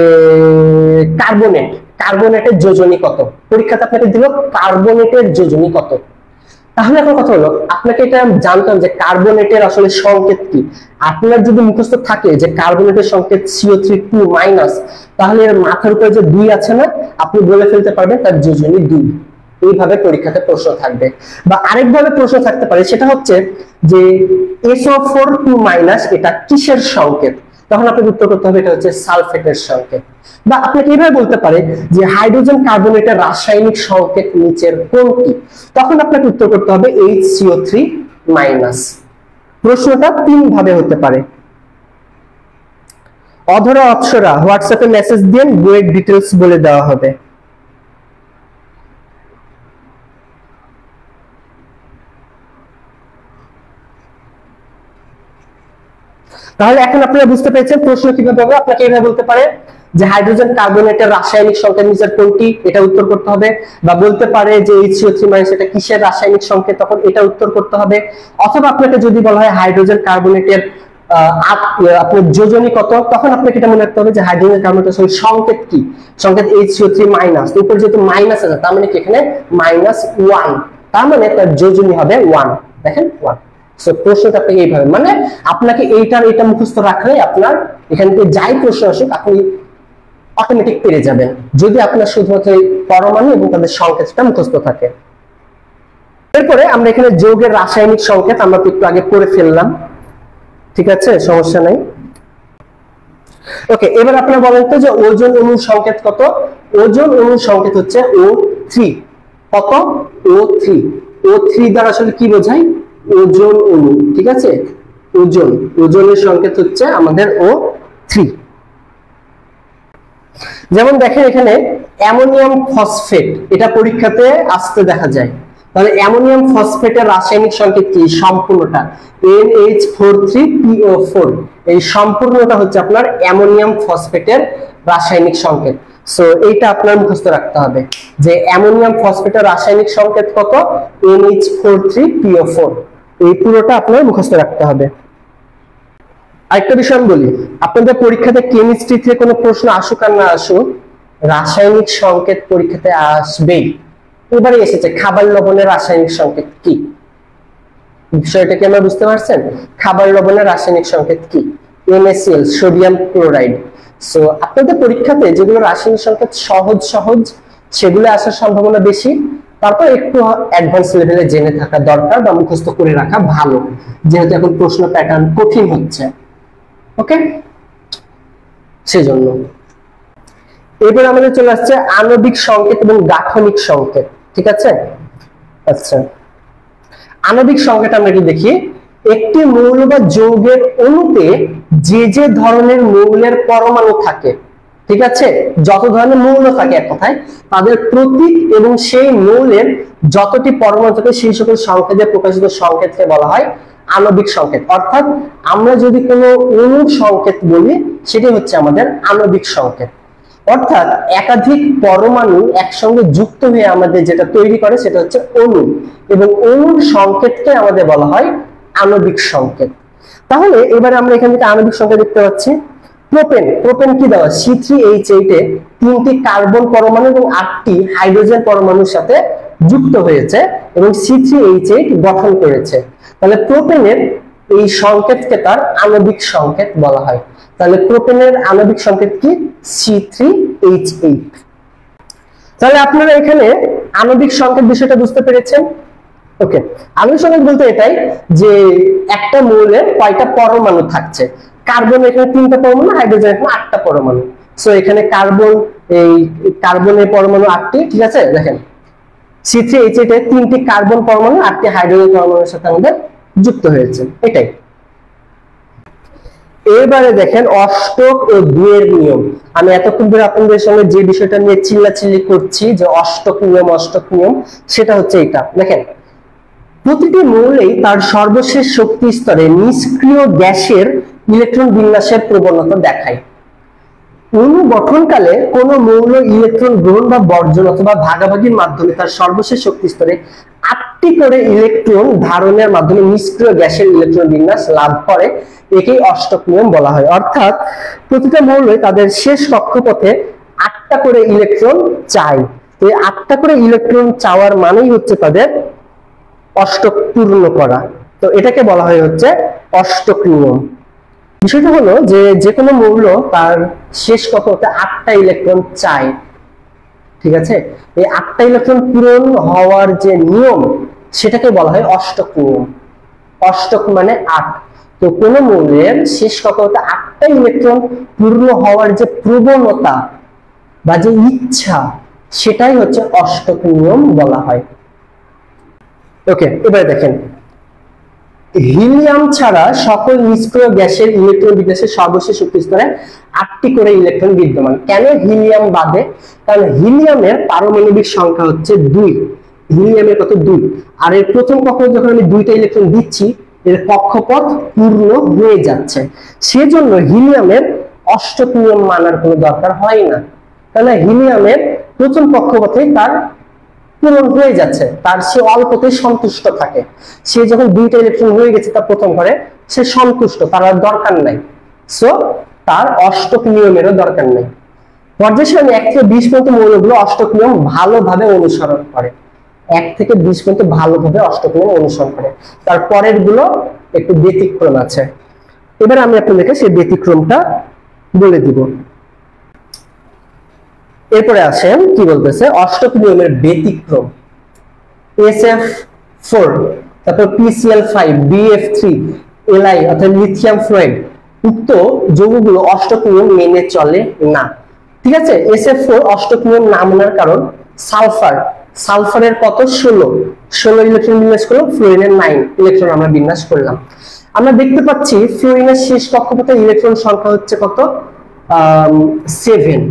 কার্বনেটের যোজনী কত, পরীক্ষাতে আপনাকে দিল কার্বনেটের যোজনী কত। তাহলে এখন কথা হলো, আপনাকে এটা জানতে হবে যে কার্বনেটের আসলে সংকেত কি। আপনার যদি মুখস্থ থাকে যে কার্বনেটের সংকেত CO3 2-, তাহলে এর মাথার উপরে যে 2 আছে না, আপনি বলে ফেলতে পারবেন তার যোজনী 2। এইভাবে পরীক্ষাতে প্রশ্ন থাকবে। বা আরেকভাবে প্রশ্ন থাকতে পারে, সেটা হচ্ছে যে SO4 2- এটা কিসের সংকেত, তখন আপনাকে উত্তর করতে হবে এটা হচ্ছে সালফেটের সংকেত। বা আপনাকে এইভাবে বলতে পারে যে হাইড্রোজেন কার্বনেটের রাসায়নিক সংকেত নিচের কোনটি, তখন আপনাকে উত্তর করতে হবে HCO3-। প্রশ্নটা 3 ভাবে হতে পারে। অধরা অপ্সরা হোয়াটসঅ্যাপে মেসেজ দিন, বইয়ের ডিটেইলস বলে দেওয়া হবে। তাহলে এখন আপনারা বুঝতে পেরেছেন প্রশ্ন কিভাবে হবে। আপনাকে এইভাবে বলতে পারে যে হাইড্রোজেন কার্বনেটের রাসায়নিক সংকেত নিচের কোনটি, এটা উত্তর করতে হবে। বা বলতে পারে যে HCO3- এটা কিসের রাসায়নিক সংকেত, তখন এটা উত্তর করতে হবে। অথবা আপনাকে যদি বলা হয় হাইড্রোজেন কার্বনেটের আপনার যোজনী কত, তখন আপনাকে এটা মনে রাখতে হবে যে হাইড্রোজেন কার্বনেটের সংকেত কি, সংকেত HCO3-। উপর যেহেতু মাইনাস আছে, তার মানে কি এখানে -1, তার মানে তার যোজনী হবে 1। দেখেন 1। সো প্রশ্নটা আপনাকে এইভাবে, মানে আপনাকে এটা মুখস্থ রাখলে আপনার এখান থেকে যাই প্রশ্ন আসুক আপনি অটোমেটিক পেরে যাবেন, যদি আপনার শুধুমাত্র পরমাণু এবং তাদের সংকেতটা মুখস্থ থাকে। এরপরে আমরা এখানে যৌগের রাসায়নিক সংকেত আমরা একটু আগে পড়ে ফেললাম, ঠিক আছে, সমস্যা নাই। ওকে, এবার আপনারা বলেন তো যে ওজোন অণুর সংকেত কত। ওজোন অণুর সংকেত হচ্ছে O3। কত? O3 দ্বারা আসলে কি বোঝায়? ওজোন অণু, ঠিক আছে। ওজোনের সংকেত হচ্ছে আমাদের O3। যেমন দেখেন এখানে অ্যামোনিয়াম ফসফেট, এটা পরীক্ষাতে আসতে দেখা যায়। তাহলে অ্যামোনিয়াম ফসফেটের রাসায়নিক সংকেত কি? সম্পূর্ণটা NH43PO4। এই সম্পূর্ণটা হচ্ছে আপনার অ্যামোনিয়াম ফসফেটের রাসায়নিক সংকেত। সো এইটা আপনার মুখস্থ রাখতে হবে যে অ্যামোনিয়াম ফসফেটের রাসায়নিক সংকেত কত? NH43PO4। এই পুরোটা আপনার মুখস্থ রাখতে হবে। আরেকটা বিষয় আমি বলি, আপনাদের পরীক্ষাতে কেমিস্ট্রি থেকে কোনো প্রশ্ন আসুক আর না আসুক, রাসায়নিক সংকেত পরীক্ষাতে আসবেই। এবারে এসেছে খাবার লবণের রাসায়নিক সংকেত কি, বিষয়টা কি আমরা বুঝতে পারছেন? খাবার লবণের রাসায়নিক সংকেত কি? NaCl, sodium chloride. সো আপনাদের পরীক্ষাতে যেগুলো রাসায়নিক সংকেত সহজ সেগুলো আসার সম্ভাবনা বেশি, তারপর একটু অ্যাডভান্স লেভেলে জেনে থাকা দরকার বা মুখস্থ করে রাখা ভালো, যেহেতু এখন প্রশ্ন প্যাটার্ন কঠিন হচ্ছে। ওকে, সেজন্য এবার আমাদের চলে আসছে আণবিক সংকেত এবং গাঠনিক সংকেত, ঠিক আছে। আচ্ছা, আণবিক সংকেত আমরা একটু দেখি। একটি মৌল বা যৌগের অণুতে যে ধরনের মৌলের পরমাণু থাকে, ঠিক আছে, যত ধরনের মৌল থাকে এক কথায়, তাদের প্রতীক এবং সেই মৌলের যতটি পরমাণু থাকে সেই সকল সংকেতে প্রকাশিত সংকেতকে বলা হয় আণবিক সংকেত। অর্থাৎ আমরা যদি কোনো অণুর সংকেত বলি সেটি হচ্ছে আমাদের আণবিক সংকেত। অর্থাৎ একাধিক পরমাণু একসঙ্গে যুক্ত হয়ে আমাদের যেটা তৈরি করে সেটা হচ্ছে অণু, এবং অণুর সংকেতকে আমাদের বলা হয় আণবিক সংকেত। তাহলে এবারে আমরা এখান থেকে আণবিক সংকেত দেখতে পাচ্ছি। প্রোপেন কি দেওয়া? C3H8 এ 3টি কার্বন পরমাণু এবং 8টি হাইড্রোজেন পরমাণুর সাথে যুক্ত হয়েছে এবং C3H8 গঠন করেছে। তাহলে প্রোপেনের এই সংকেতকে তার আণবিক সংকেত বলা হয়। তাহলে প্রোপেনের আণবিক সংকেত কি? C3H8। তাহলে আপনারা এখানে আণবিক সংকেত বিষয়টা বুঝতে পেরেছেন। ওকে, আণবিক সংকেত বলতে এটাই যে একটা মৌলের কয়টা পরমাণু থাকছে। কার্বন এখানে 3টা পরমাণু, হাইড্রোজেন এখানে 8টা পরমাণু। সো এখানে কার্বনের পরমাণু 8টি, ঠিক আছে। দেখেন C3H8 এর 3টি কার্বন পরমাণু 8টি হাইড্রোজেন পরমাণুর সাথে আমাদের যুক্ত হয়েছে, এটাই। এবারে দেখেন অষ্টক ও দুইয়ের নিয়ম। আমি এতক্ষণ ধরে আপনাদের সঙ্গে যে বিষয়টা নিয়ে চিল্লাচিল্লি করছি যে অষ্টক নিয়ম, সেটা হচ্ছে এটা। দেখেন প্রতিটি মৌলেই তার সর্বশেষ শক্তি স্তরে নিষ্ক্রিয় গ্যাসের ইলেকট্রন বিন্যাসের প্রবণতা দেখায়। অণু গঠনকালে কোন মৌল ইলেকট্রন গ্রহণ বা বর্জন অথবা ভাগাভাগির মাধ্যমে তার সর্বশেষ শক্তি স্তরে 8টি করে ইলেকট্রন ধারণের মাধ্যমে নিষ্ক্রিয় গ্যাসের ইলেকট্রন বিন্যাস লাভ করে, একেই অষ্টক নিয়ম বলা হয়। অর্থাৎ প্রতিটা মৌলই তাদের শেষ কক্ষপথে 8টা করে ইলেকট্রন চায়। তো এই 8টা করে ইলেকট্রন চাওয়ার মানেই হচ্ছে তাদের অষ্টক পূর্ণ করা। তো এটাকে বলা হয় হচ্ছে অষ্টক নিয়ম। বিষয়টা হলো যে কোনো মৌল তার শেষ কক্ষপথে 8টা ইলেকট্রন চায়, ঠিক আছে। এই 8টা ইলেকট্রন পূরণ হওয়ার যে নিয়ম সেটাকে বলা হয় অষ্টক নিয়ম। অষ্টক মানে 8। তো কোন মৌলের শেষ কক্ষপথে 8টা ইলেকট্রন পূর্ণ হওয়ার যে প্রবণতা বা যে ইচ্ছা, সেটাই হচ্ছে অষ্টক নিয়ম বলা হয়। ওকে, এবারে দেখেন হিলিয়াম ছাড়া সকল নিষ্ক্রিয় গ্যাসের ইলেকট্রন বিন্যাসের সর্বশেষ শক্তি স্তরে 8টি করে ইলেকট্রন বিদ্যমান। কেন হিলিয়াম বাদে? কারণ হিলিয়ামের পারমাণবিক সংখ্যা হচ্ছে 2। হিলিয়ামের কত? 2। আর এর প্রথম কক্ষপথে যখন আমি 2টা ইলেকট্রন দিচ্ছি, এর কক্ষপথ পূর্ণ হয়ে যাচ্ছে, সেজন্য হিলিয়ামের অষ্টক নিয়ম মানার কোনো দরকার হয় না। তাহলে হিলিয়ামের প্রথম কক্ষপথেই তার পূরণ হয়ে যাচ্ছে, তার সে অল্পতে সন্তুষ্ট থাকে। সে যখন 2টা ইলেকট্রন হয়ে গেছে তার প্রথম ঘরে, সে সন্তুষ্ট, তার আর দরকার নাই। সো তার অষ্টক নিয়মেরও দরকার নাই। পর্যায়সারণী 1 থেকে 20 পর্যন্ত মৌলগুলো অষ্টক নিয়ম ভালোভাবে অনুসরণ করে। 1 থেকে 20 পর্যন্ত ভালোভাবে অষ্টক নিয়ম অনুসরণ করে। তার পরের গুলো একটু ব্যতিক্রম আছে। এবার আমি আপনাদেরকে সেই ব্যতিক্রমটা বলে দিব। এরপরে আসেন কি বলতেছে অষ্টক নিয়মের ব্যতিক্রম। SF4, তারপর PCl5, BF3, Li অর্থাৎ লিথিয়াম ফ্লোরাইড, উক্ত যৌগগুলো অষ্টক নিয়ম মেনে চলে না, ঠিক আছে। SF4 অষ্টক নিয়ম না মানার কারণ সালফারের কত? 16 ইলেকট্রন বিন্যাস করলো, ফ্লোরিনের 9 ইলেকট্রন আমরা বিন্যাস করলাম। আমরা দেখতে পাচ্ছি ফ্লোরিনের শেষ কক্ষপথে ইলেকট্রন সংখ্যা হচ্ছে কত? 7।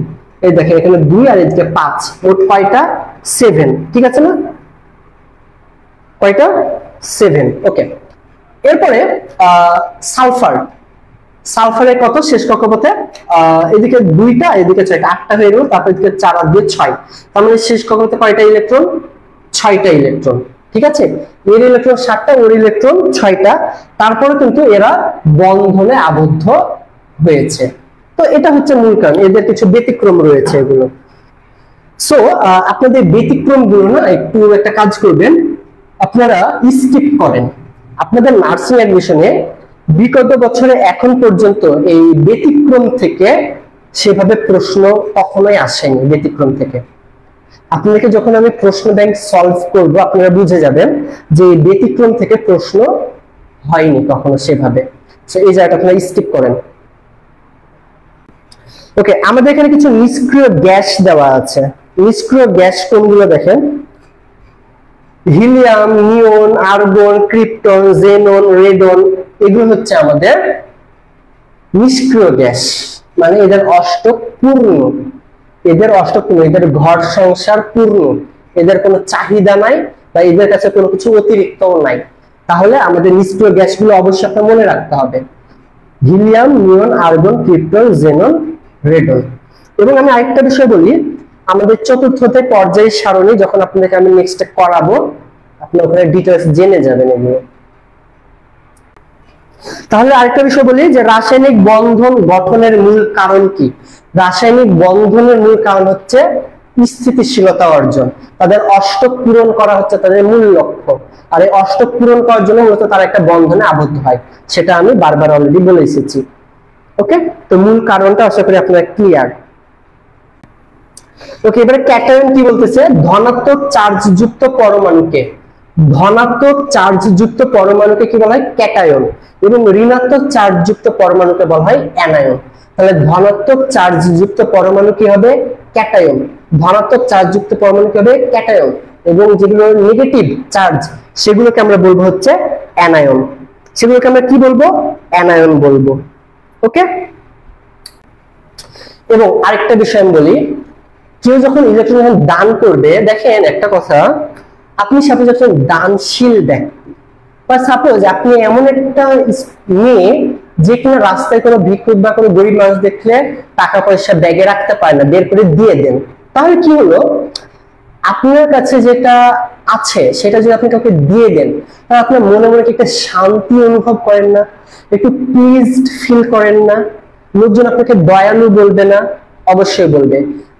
এই দেখেন এখানে 2 আর এদিকে 5, মোট কয়টা? 7, ঠিক আছে না? কয়টা? 7। ওকে, এরপরে সালফারের কত শেষ কক্ষপথে? এদিকে 2টা, এদিকে 6টা, 8টা হয়ে গেল। তারপর এদিকে 4 আর 2 6, তার মানে শেষ কক্ষপথে কয়টা ইলেকট্রন? 6টা ইলেকট্রন, ঠিক আছে। এর ইলেকট্রন 7টা, ওর ইলেকট্রন 6টা। তারপরে কিন্তু এরা বন্ধনে আবদ্ধ হয়েছে। তো এটা হচ্ছে মূল কারণ। এদের কিছু ব্যতিক্রম রয়েছে এগুলো। সো আপনাদের ব্যতিক্রম গুলো না একটু একটা কাজ করবেন, আপনারা স্কিপ করেন। আপনাদের নার্সিং অ্যাডমিশনে বিগত বছরে এখন পর্যন্ত এই ব্যতিক্রম থেকে সেভাবে প্রশ্ন কখনোই আসেনি। ব্যতিক্রম থেকে আপনাদেরকে যখন আমি প্রশ্ন ব্যাংক সলভ করব, আপনারা বুঝে যাবেন যে ব্যতিক্রম থেকে প্রশ্ন হয়নি কখনো সেভাবে। সো এই জায়গাটা আপনারা স্কিপ করেন। ওকে, আমাদের এখানে কিছু নিষ্ক্রিয় গ্যাস দেওয়া আছে। নিষ্ক্রিয় গ্যাস কোনগুলো দেখেন? হিলিয়াম, নিয়ন, আর্গন, ক্রিপ্টন, জেনন, রেডন, এগুলো হচ্ছে আমাদের নিষ্ক্রিয় গ্যাস। মানে এদের অষ্টক পূর্ণ, এদের ঘর সংসার পূর্ণ, এদের কোনো চাহিদা নাই বা এদের কাছে কোনো কিছু অতিরিক্তও নাই। তাহলে আমাদের নিষ্ক্রিয় গ্যাসগুলো অবশ্যই আপনার মনে রাখতে হবে: হিলিয়াম, নিয়ন, আর্গন, ক্রিপ্টন, জেনন, রেডন। এবং আমি আরেকটা বিষয় বলি, আমাদের চতুর্থতে পর্যায় সারণী যখন আপনাদেরকে আমি নেক্সটে করাবো, আপনি ওখানে ডিটেইলস জেনে যাবেন এগুলো। তাহলে আরেকটা বিষয় বলি যে রাসায়নিক বন্ধন গঠনের মূল কারণ কি? রাসায়নিক বন্ধনের মূল কারণ হচ্ছে স্থিতিশীলতা অর্জন, তাদের অষ্টক পূরণ করা হচ্ছে তাদের মূল লক্ষ্য। আর এই অষ্টক পূরণ করার জন্য মূলত তারা একটা বন্ধনে আবদ্ধ হয়, সেটা আমি বারবার অলরেডি বলে এসেছি। ওকে, তো মূল কারণটা আশা করি আপনারা ক্লিয়ার। ওকে, এবারে ক্যাটায়ন কি বলতেছে, ধনাত্মক চার্জ যুক্ত পরমাণুকে, ধনাত্মক চার্জ যুক্ত পরমাণুকে কি বলা হয় ক্যাটায়ন, এবং ঋণাত্মক চার্জ যুক্ত পরমাণুকে বলা হয় অ্যানায়ন। তাহলে ধনাত্মক চার্জ যুক্ত পরমাণু কি হবে ক্যাটায়ন, ধনাত্মক চার্জ যুক্ত পরমাণু কি হবে ক্যাটায়ন, এবং যেগুলো নেগেটিভ চার্জ সেগুলোকে আমরা বলবো হচ্ছে অ্যানায়ন, সেগুলোকে আমরা কি বলবো অ্যানায়ন বলবো। ওকে, এবং আরেকটা বিষয় আমি বলি, কেউ যখন ইলেকট্রন দান করবে, দেখেন একটা কথা, আপনি সাপোজ একজন দানশীল ব্যক্তি, বা সাপোজ আপনি এমন একটা মেয়ে যে কিনা রাস্তায় কোনো ভিক্ষুক বা কোনো গরিব মানুষ দেখলে টাকা পয়সা ব্যাগে রাখতে পারে না, বের করে দিয়ে দেন, তাহলে কি হলো, আপনার কাছে যেটা আছে সেটা যদি আপনি কাউকে দিয়ে দেন, তাহলে আপনার মনে মনে একটা শান্তি অনুভব করেন না, একটু প্লিজড ফিল করেন না, লোকজন আপনাকে দয়ালু বলবে না, অবশ্যই বলবে।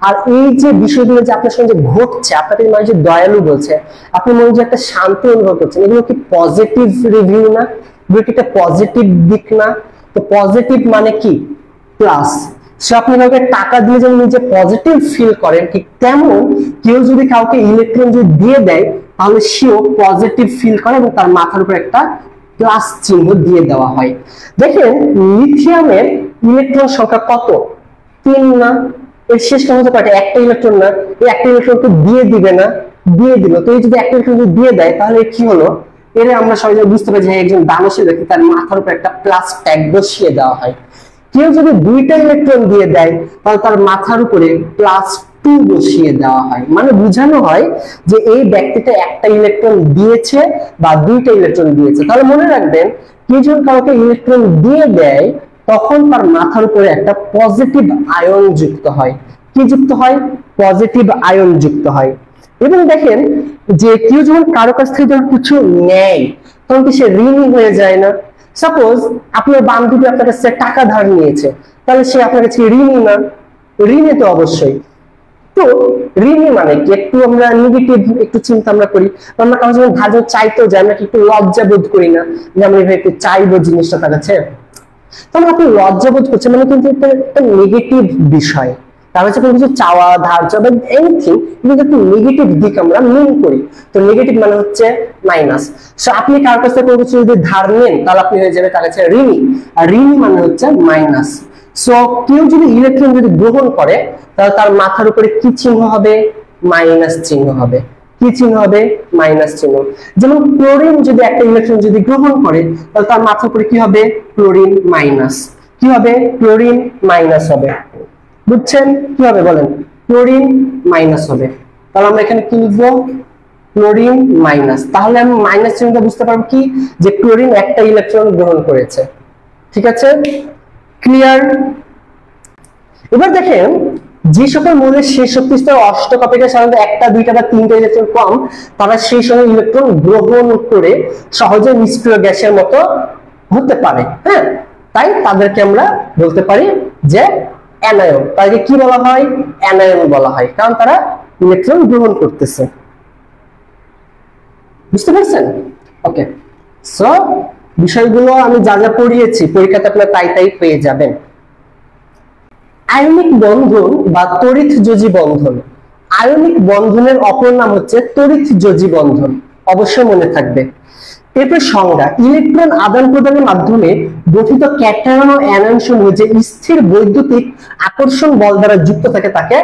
আর এই যে বিষয়গুলো যে আপনার সঙ্গে ঘটছে, আপনাকে মানুষ দয়ালু বলছে, আপনি মনে যে একটা শান্তি অনুভব করছেন, এগুলো কি পজিটিভ রিভিউ না, এগুলো কি একটা পজিটিভ দিক না? তো পজিটিভ মানে কি প্লাস। সো আপনি কাউকে টাকা দিয়ে যেমন নিজে পজিটিভ ফিল করেন, ঠিক তেমন কেউ যদি কাউকে ইলেকট্রন যদি দিয়ে দেয় তাহলে সেও পজিটিভ ফিল করে এবং তার মাথার উপর একটা প্লাস চিহ্ন দিয়ে দেওয়া হয়। দেখেন লিথিয়ামের ইলেকট্রন সংখ্যা কত, 3 না, এর শেষ সংখ্যা কয়টা, একটা ইলেকট্রন না, এই একটা ইলেকট্রন তো দিয়ে দিবে না, দিয়ে দিল, তো এই যদি একটা ইলেকট্রন যদি দিয়ে দেয় তাহলে কি হলো, এর আমরা সবাই বুঝতে পারি যে একজন দানশীল ব্যক্তি, তার মাথার উপর একটা প্লাস ট্যাগ বসিয়ে দেওয়া হয়। কেউ যদি 2টা ইলেকট্রন দিয়ে দেয় তাহলে তার মাথার উপরে +2 বসিয়ে দেওয়া হয়, মানে বোঝানো হয় যে এই ব্যক্তিটা একটা ইলেকট্রন দিয়েছে বা 2টা ইলেকট্রন দিয়েছে। তাহলে মনে রাখবেন, কেউ যখন কাউকে ইলেকট্রন দিয়ে দেয় তখন তার মাথার উপরে একটা পজিটিভ আয়ন যুক্ত হয়। কি যুক্ত হয়? পজিটিভ আয়ন যুক্ত হয়। এবং দেখেন যে কেউ যখন কারো কাছ থেকে যখন কিছু নেয় তখন কি সে ঋণী হয়ে যায় না? সাপোজ আপনার বান্ধবী আপনার কাছে টাকা ধার নিয়েছে, তাহলে সে আপনার কাছে ঋণী না? ঋণী তো অবশ্যই। তো ঋণী মানে কি, একটু আমরা নেগেটিভ একটু চিন্তা আমরা করি, আমরা কারো যখন ধার চাইতেও যাই, আমরা একটু লজ্জা বোধ করি না যে আমরা এভাবে একটু চাইবো জিনিসটা তার কাছে, তখন আপনি লজ্জা বোধ করছেন, মানে কিন্তু একটা নেগেটিভ বিষয়। তার হচ্ছে কোনো কিছু চাওয়া, ধার চাওয়া বা এনিথিং, কিন্তু একটা নেগেটিভ দিক আমরা মিন করি। তো নেগেটিভ মানে হচ্ছে মাইনাস। সো আপনি কার কাছ থেকে কোনো কিছু যদি ধার নেন তাহলে আপনি হয়ে যাবে তার কাছে ঋণী, আর ঋণী মানে হচ্ছে মাইনাস। সো কেউ যদি ইলেকট্রন যদি গ্রহণ করে তাহলে তার মাথার উপরে কি চিহ্ন হবে? মাইনাস চিহ্ন হবে। কি চিহ্ন হবে? মাইনাস চিহ্ন। যেমন ক্লোরিন যদি একটা ইলেকট্রন যদি গ্রহণ করে তাহলে তার মাথার উপরে কি হবে? Chlorine minus. কি হবে? ক্লোরিন মাইনাস হবে। বুঝছেন? কি হবে বলেন? ক্লোরিন মাইনাস হবে। তাহলে আমরা এখানে কি লিখবো? Chlorine minus. তাহলে আমি মাইনাস চিহ্নটা বুঝতে পারবো কি, যে ক্লোরিন একটা ইলেকট্রন গ্রহণ করেছে। ঠিক আছে, ক্লিয়ার? এবার দেখেন যে সকল মৌলের শেষ শক্তি স্তর অষ্টক অপেক্ষা সাধারণত 1টা 2টা বা 3টা ইলেকট্রন কম, তারা সেই সময় ইলেকট্রন গ্রহণ করে সহজে নিষ্ক্রিয় গ্যাসের মতো হতে পারে। হ্যাঁ, তাই তাদেরকে আমরা বলতে পারি যে অ্যানায়ন। তাদেরকে কি বলা হয়? অ্যানায়ন বলা হয়, কারণ তারা ইলেকট্রন গ্রহণ করতেছে। বুঝতে পারছেন? ওকে, সো বিষয়গুলো আমি যা যা পড়িয়েছি পরীক্ষাতে আপনারা তাই তাই পেয়ে যাবেন। আয়নিক বন্ধন বা তড়িৎযোজী বন্ধন। আয়নিক বন্ধনের অপর নাম হচ্ছে তড়িৎযোজী বন্ধন, অবশ্যই মনে থাকবে। এরপর সংজ্ঞা, ইলেকট্রন আদান প্রদানের মাধ্যমে গঠিত ক্যাটায়ন ও অ্যানায়ন সমূহ যে স্থির বৈদ্যুতিক আকর্ষণ বল দ্বারা যুক্ত থাকে তাকে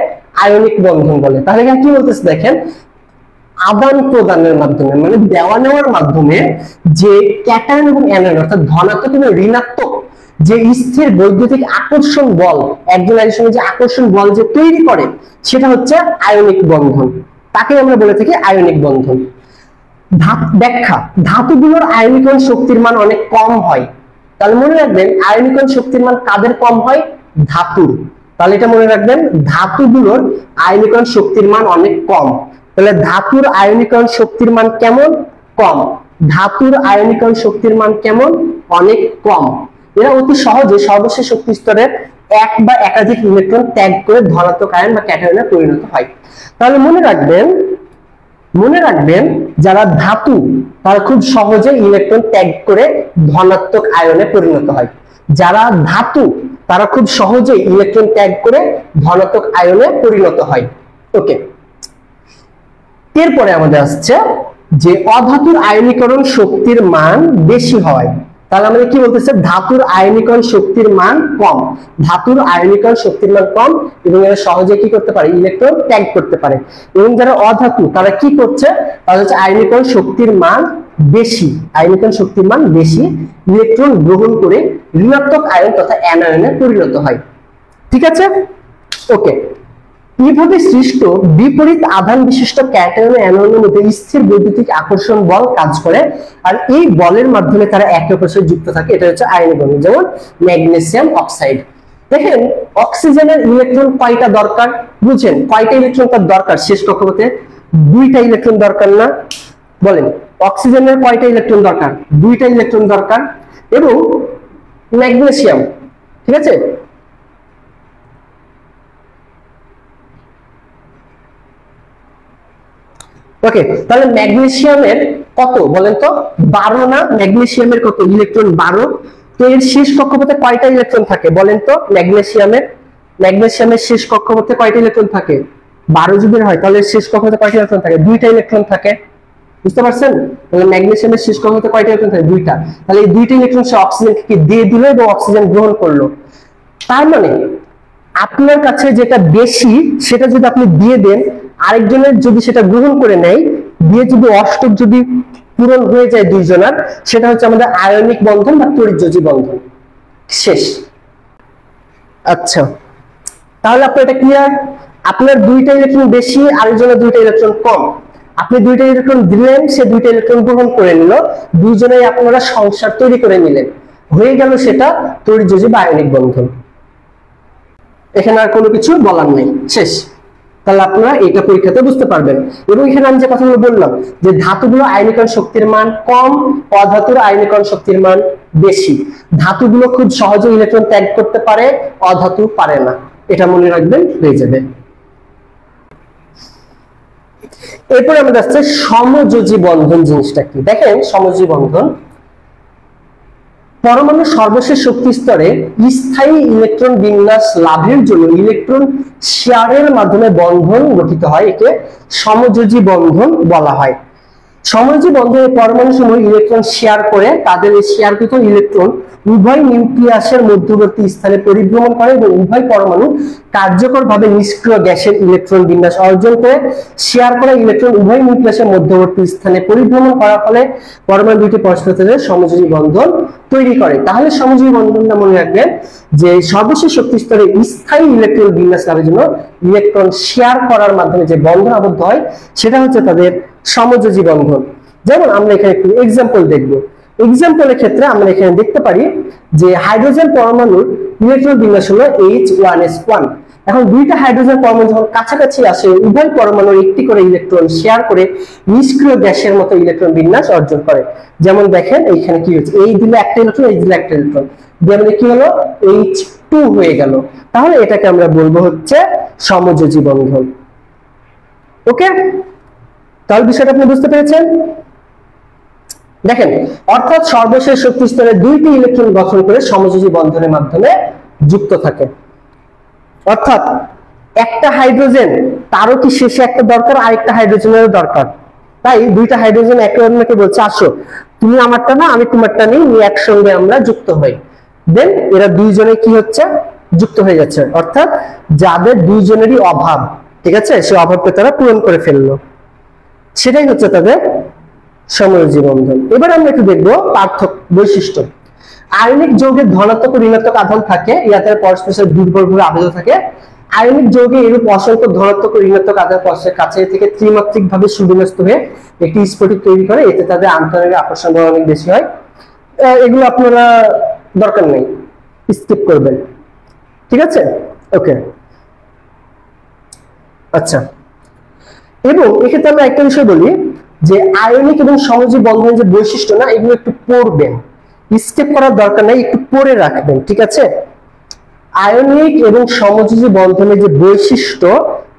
আয়নিক বন্ধন বলে। তাহলে এখানে কি বলতেছে দেখেন, আদান প্রদানের মাধ্যমে মানে দেওয়া নেওয়ার মাধ্যমে যে ক্যাটায়ন এবং অ্যানায়ন অর্থাৎ ধনাত্মক এবং ঋণাত্মক যে স্থির বৈদ্যুতিক আকর্ষণ বল একজন আরেকজনের সঙ্গে যে আকর্ষণ বল যে তৈরি করে সেটা হচ্ছে আয়নিক বন্ধন। তাকে আমরা বলে থাকি আয়নিক বন্ধন। ব্যাখ্যা, ধাতুগুলোর আয়নীকরণ শক্তির মান অনেক কম হয়। তাহলে মনে রাখবেন আয়নীকরণ শক্তির মান কাদের কম হয়? ধাতুর। তাহলে এটা মনে রাখবেন, ধাতুগুলোর আয়নীকরণ শক্তির মান অনেক কম। তাহলে ধাতুর আয়নীকরণ শক্তির মান কেমন? কম। ধাতুর আয়নীকরণ শক্তির মান কেমন? অনেক কম। এরা অতি সহজে সর্বশেষ শক্তি স্তরের এক বা একাধিক ইলেকট্রন ত্যাগ করে ধনাত্মক আয়ন বা ক্যাটায়নে পরিণত হয়। তাহলে মনে রাখবেন যারা ধাতু তারা খুব সহজে ইলেকট্রন ত্যাগ করে ধনাত্মক আয়নে পরিণত হয়। যারা ধাতু তারা খুব সহজে ইলেকট্রন ত্যাগ করে ধনাত্মক আয়নে পরিণত হয়। ওকে, এরপরে আমাদের আসছে যে অধাতুর আয়নীকরণ শক্তির মান বেশি হয়। তাহলে আমাদের কি বলতেছে, ধাতুর আয়নীকরণ শক্তির মান কম, ধাতুর আয়নীকরণ শক্তির মান কম এবং এরা সহজে কি করতে পারে, ইলেকট্রন ত্যাগ করতে পারে। এবং যারা অধাতু তারা কি করছে, তাহলে হচ্ছে আয়নীকরণ শক্তির মান বেশি, আয়নীকরণ শক্তির মান বেশি, ইলেকট্রন গ্রহণ করে ঋণাত্মক আয়ন তথা অ্যানায়নে পরিণত হয়। ঠিক আছে, ওকে। এইভাবে সৃষ্ট বিপরীত আধান বিশিষ্ট ক্যাটায়ন ও অ্যানায়নের মধ্যে স্থির বৈদ্যুতিক আকর্ষণ বল কাজ করে, আর এই বলের মাধ্যমে তারা একে অপরের সাথে যুক্ত থাকে। এটা হচ্ছে আয়নিক বন্ধন। যেমন ম্যাগনেসিয়াম অক্সাইড, দেখেন অক্সিজেনের ইলেকট্রন কয়টা দরকার, বুঝেন কয়টা ইলেকট্রন তার দরকার, শেষ কক্ষপথে দুইটা ইলেকট্রন দরকার না? বলেন অক্সিজেনের কয়টা ইলেকট্রন দরকার, দুইটা ইলেকট্রন দরকার। এবং ম্যাগনেসিয়াম, ঠিক আছে, ওকে, তাহলে ম্যাগনেসিয়ামের কত বলেন তো, 12 না? ম্যাগনেসিয়ামের কত ইলেকট্রন, 12। তো এর শেষ কক্ষপথে কয়টা ইলেকট্রন থাকে বলেন তো? ম্যাগনেসিয়ামের শেষ কক্ষপথে কয়টা ইলেকট্রন থাকে? 12 যদি হয় তাহলে শেষ কক্ষপথে কয়টা ইলেকট্রন থাকে? দুইটা ইলেকট্রন থাকে। বুঝতে পারছেন? তাহলে ম্যাগনেসিয়ামের শেষ কক্ষপথে কয়টা ইলেকট্রন থাকে? দুইটা। তাহলে এই দুইটা ইলেকট্রন সে অক্সিজেনকে দিয়ে দিল এবং অক্সিজেন গ্রহণ করলো। তার মানে আপনার কাছে যেটা বেশি সেটা যদি আপনি দিয়ে দেন, আরেকজনের যদি সেটা গ্রহণ করে নেয়, দিয়ে যদি অষ্টক যদি পূরণ হয়ে যায় দুইজনের, সেটা হচ্ছে আমাদের আয়নিক বন্ধন বা তড়িৎযোজী বন্ধন। শেষ। আচ্ছা, তাহলে আপনার এটা ক্লিয়ার? আপনার দুইটা ইলেকট্রন বেশি, আরেকজনের দুইটা ইলেকট্রন কম। আপনি দুইটা ইলেকট্রন দিলেন, সে দুইটা ইলেকট্রন গ্রহণ করে নিল, দুইজনেই আপনারা সংসার তৈরি করে নিলেন, হয়ে গেল সেটা তড়িৎযোজী বা আয়নিক বন্ধন। এখানে আর কোনো কিছু বলার নেই, শেষ। তাহলে আপনারা এটা পরীক্ষাতে বুঝতে পারবেন। এবং এখানে আমি যে কথাগুলো বললাম যে ধাতুগুলো আয়নীকরণ শক্তির মান কম, অধাতুর আয়নীকরণ শক্তির মান বেশি। ধাতুগুলো খুব সহজে ইলেকট্রন ত্যাগ করতে পারে, অধাতু পারে না, এটা মনে রাখবেন, হয়ে যাবে। এরপরে আমাদের আসছে সমযোজী বন্ধন জিনিসটা কি। দেখেন সমযোজী বন্ধন, পরমাণুর সর্বশেষ শক্তি স্তরে স্থায়ী ইলেকট্রন বিন্যাস লাভের জন্য ইলেকট্রন শেয়ারের মাধ্যমে বন্ধন গঠিত হয়, একে সমযোজী বন্ধন বলা হয়। সমযোজী বন্ধনে পরমাণু সমূহ ইলেকট্রন শেয়ার করে তাদের এই শেয়ারকৃত ইলেকট্রন উভয় নিউক্লিয়াসের মধ্যবর্তী স্থানে পরিভ্রমণ করে এবং উভয় পরমাণু কার্যকরভাবে নিষ্ক্রিয় গ্যাসের ইলেকট্রন বিন্যাস অর্জন করে শেয়ার করা ইলেকট্রন উভয় নিউক্লিয়াসের মধ্যবর্তী স্থানে পরিভ্রমণ করার ফলে পরমাণু দুটি পরস্পরের সাথে সমযোজী বন্ধন তৈরি করে। তাহলে সমযোজী বন্ধনটা মনে রাখবেন যে সর্বশেষ শক্তি স্তরে স্থায়ী ইলেকট্রন বিন্যাস লাভের জন্য ইলেকট্রন শেয়ার করার মাধ্যমে যে বন্ধন আবদ্ধ হয় সেটা হচ্ছে তাদের সমযোজী বন্ধন। যেমন আমরা এখানে একটু এক্সাম্পল দেখব। এক্সাম্পলের ক্ষেত্রে আমরা এখানে দেখতে পারি যে হাইড্রোজেন পরমাণুর ইলেকট্রন বিন্যাস হলো H1s1। এখন দুইটা হাইড্রোজেন পরমাণু যখন কাছাকাছি আসে, উভয় পরমাণুর একটি করে ইলেকট্রন শেয়ার করে নিষ্ক্রিয় গ্যাসের মতো ইলেকট্রন বিন্যাস অর্জন করে। যেমন দেখেন এইখানে কি হচ্ছে, এই দিলে একটা ইলেকট্রন, এই দিলে একটা ইলেকট্রন, দিয়ে কি হলো, H2 হয়ে গেল। তাহলে এটাকে আমরা বলবো হচ্ছে সমযোজী বন্ধন। ওকে, তাহলে বিষয়টা আপনি বুঝতে পেরেছেন? দেখেন, অর্থাৎ সর্বশেষ শক্তি স্তরে দুইটি ইলেকট্রন গঠন করে সমযোজী বন্ধনের মাধ্যমে যুক্ত থাকে। অর্থাৎ একটা হাইড্রোজেন তারও কি শেষে একটা দরকার, আরেকটা হাইড্রোজেনের দরকার। তাই দুইটা হাইড্রোজেন একে অন্যকে বলছে আসো তুমি আমারটা না আমি তোমারটা নেই, একসঙ্গে আমরা যুক্ত হই। দেন এরা দুইজনে কি হচ্ছে, যুক্ত হয়ে যাচ্ছে। অর্থাৎ যাদের দুইজনেরই অভাব, ঠিক আছে, সেই অভাবকে তারা পূরণ করে ফেললো, সেটাই হচ্ছে তাদের সমযোজী বন্ধন। এবার আমরা একটু দেখবো পার্থক্য বৈশিষ্ট্য। আয়নিক যৌগের ধনাত্মক ও ঋণাত্মক আধান থাকে, ইয়াদের পরস্পরের দুর্বলভাবে আবদ্ধ থাকে। আয়নিক যৌগে এরূপ অসংখ্য ধনাত্মক ও ঋণাত্মক আধান পরস্পরের কাছে থেকে ত্রিমাত্রিক ভাবে সুবিন্যস্ত হয়ে একটি স্ফটিক তৈরি করে, এতে তাদের আন্তরিক আকর্ষণ বল অনেক বেশি হয়। এগুলো আপনারা দরকার নেই, স্কিপ করবেন, ঠিক আছে, ওকে। আচ্ছা, এবং এক্ষেত্রে আমরা একটা বিষয় বলি যে আয়নিক এবং সমযোজী বন্ধনের যে বৈশিষ্ট্য না, এগুলো একটু পড়বেন, স্কিপ করার দরকার নাই, একটু পড়ে রাখবেন, ঠিক আছে। আয়নিক এবং সমযোজী বন্ধনের যে বৈশিষ্ট্য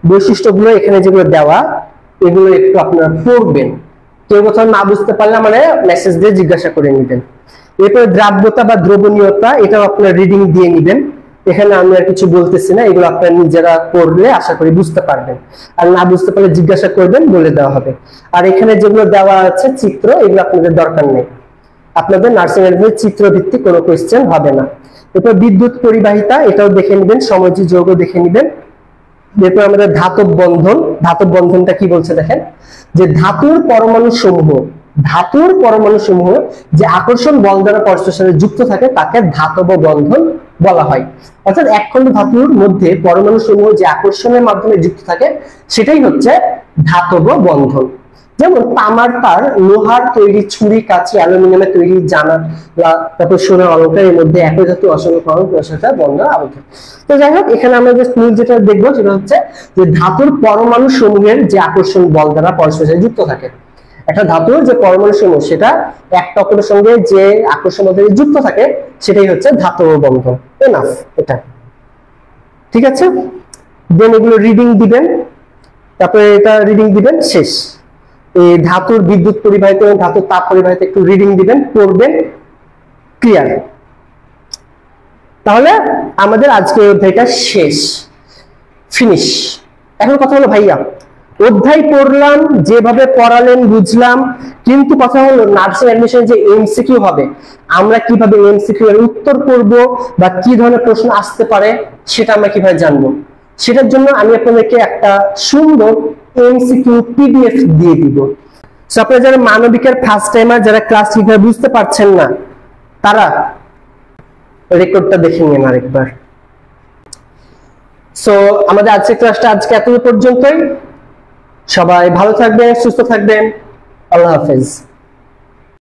বৈশিষ্ট্যগুলো এখানে যেগুলো দেওয়া, এগুলো একটু আপনারা পড়বেন। কেউ কোথাও না বুঝতে পারলে মানে মেসেজ দিয়ে জিজ্ঞাসা করে নেবেন। এরপরে দ্রাব্যতা বা দ্রবণীয়তা, এটাও আপনারা রিডিং দিয়ে নেবেন। এখানে আমি আর কিছু বলতেছি না, এগুলো আপনারা নিজেরা পড়লে আশা করি বুঝতে পারবেন। আর না বুঝতে পারলে জিজ্ঞাসা করবেন, বলে দেওয়া হবে। আর এখানে যেগুলো দেওয়া আছে চিত্র, এগুলো আপনাদের দরকার নেই। আপনাদের নার্সিং এর চিত্র ভিত্তিক কোনো কোয়েশ্চেন হবে না। এরপর বিদ্যুৎ পরিবাহিতা, এটাও দেখে নেবেন, সমযোজী যৌগ দেখে নেবেন। এরপর আমাদের ধাতব বন্ধন, ধাতব বন্ধনটা কি বলছে দেখেন, যে ধাতুর পরমাণু সমূহ যে আকর্ষণ বল দ্বারা পরস্পরের সাথে যুক্ত থাকে তাকে ধাতব বন্ধন বলা হয়। অর্থাৎ একখণ্ড ধাতুর মধ্যে পরমাণু সমূহ যে আকর্ষণের মাধ্যমে যুক্ত থাকে সেটাই হচ্ছে ধাতব বন্ধন। যেমন তামার তার, লোহার তৈরি ছুরি কাঁচি, অ্যালুমিনিয়ামের তৈরি জানালা, তারপর সোনার অলঙ্কারের মধ্যে একই ধাতু অসংখ্য পরমাণুর সাথে বন্ধন আবদ্ধ। তো যাই হোক, এখানে আমরা যেটা দেখবো সেটা হচ্ছে যে ধাতুর পরমাণু সমূহের যে আকর্ষণ বল দ্বারা পরস্পরের সাথে যুক্ত থাকে। একটা ধাতুর যে পরমাণু সমূহ সেটা একটা অপরের সঙ্গে যে আকর্ষণ মধ্যে যুক্ত থাকে সেটাই হচ্ছে ধাতব বন্ধন। এনাফ এটা, ঠিক আছে। দেন এগুলো রিডিং দিবেন, তারপরে এটা রিডিং দিবেন, শেষ। এই ধাতুর বিদ্যুৎ পরিবাহিত এবং ধাতুর তাপ পরিবাহিত একটু রিডিং দিবেন, পড়বেন, ক্লিয়ার। তাহলে আমাদের আজকের অধ্যায়টা শেষ, ফিনিশ। এখন কথা হলো ভাইয়া, অধ্যায় পড়লাম, যেভাবে পড়ালেন বুঝলাম, কিন্তু কথা হলো নার্সিং অ্যাডমিশন যে এমসিকিউ হবে, আমরা কিভাবে এমসিকিউ এর উত্তর করব বা কি ধরনের প্রশ্ন আসতে পারে সেটা আমরা কিভাবে জানবো? সেটার জন্য আমি আপনাদেরকে একটা সুন্দর এমসিকিউ পিডিএফ দিয়ে দিব। সো আপনারা যারা মানবিকের ফার্স্ট টাইমার, যারা ক্লাস ঠিকভাবে বুঝতে পারছেন না, তারা রেকর্ডটা দেখে নিন আরেকবার। সো আমাদের আজকের ক্লাসটা আজকে এত পর্যন্তই। সবাই ভালো থাকবেন, সুস্থ থাকবেন। আল্লাহ হাফেজ।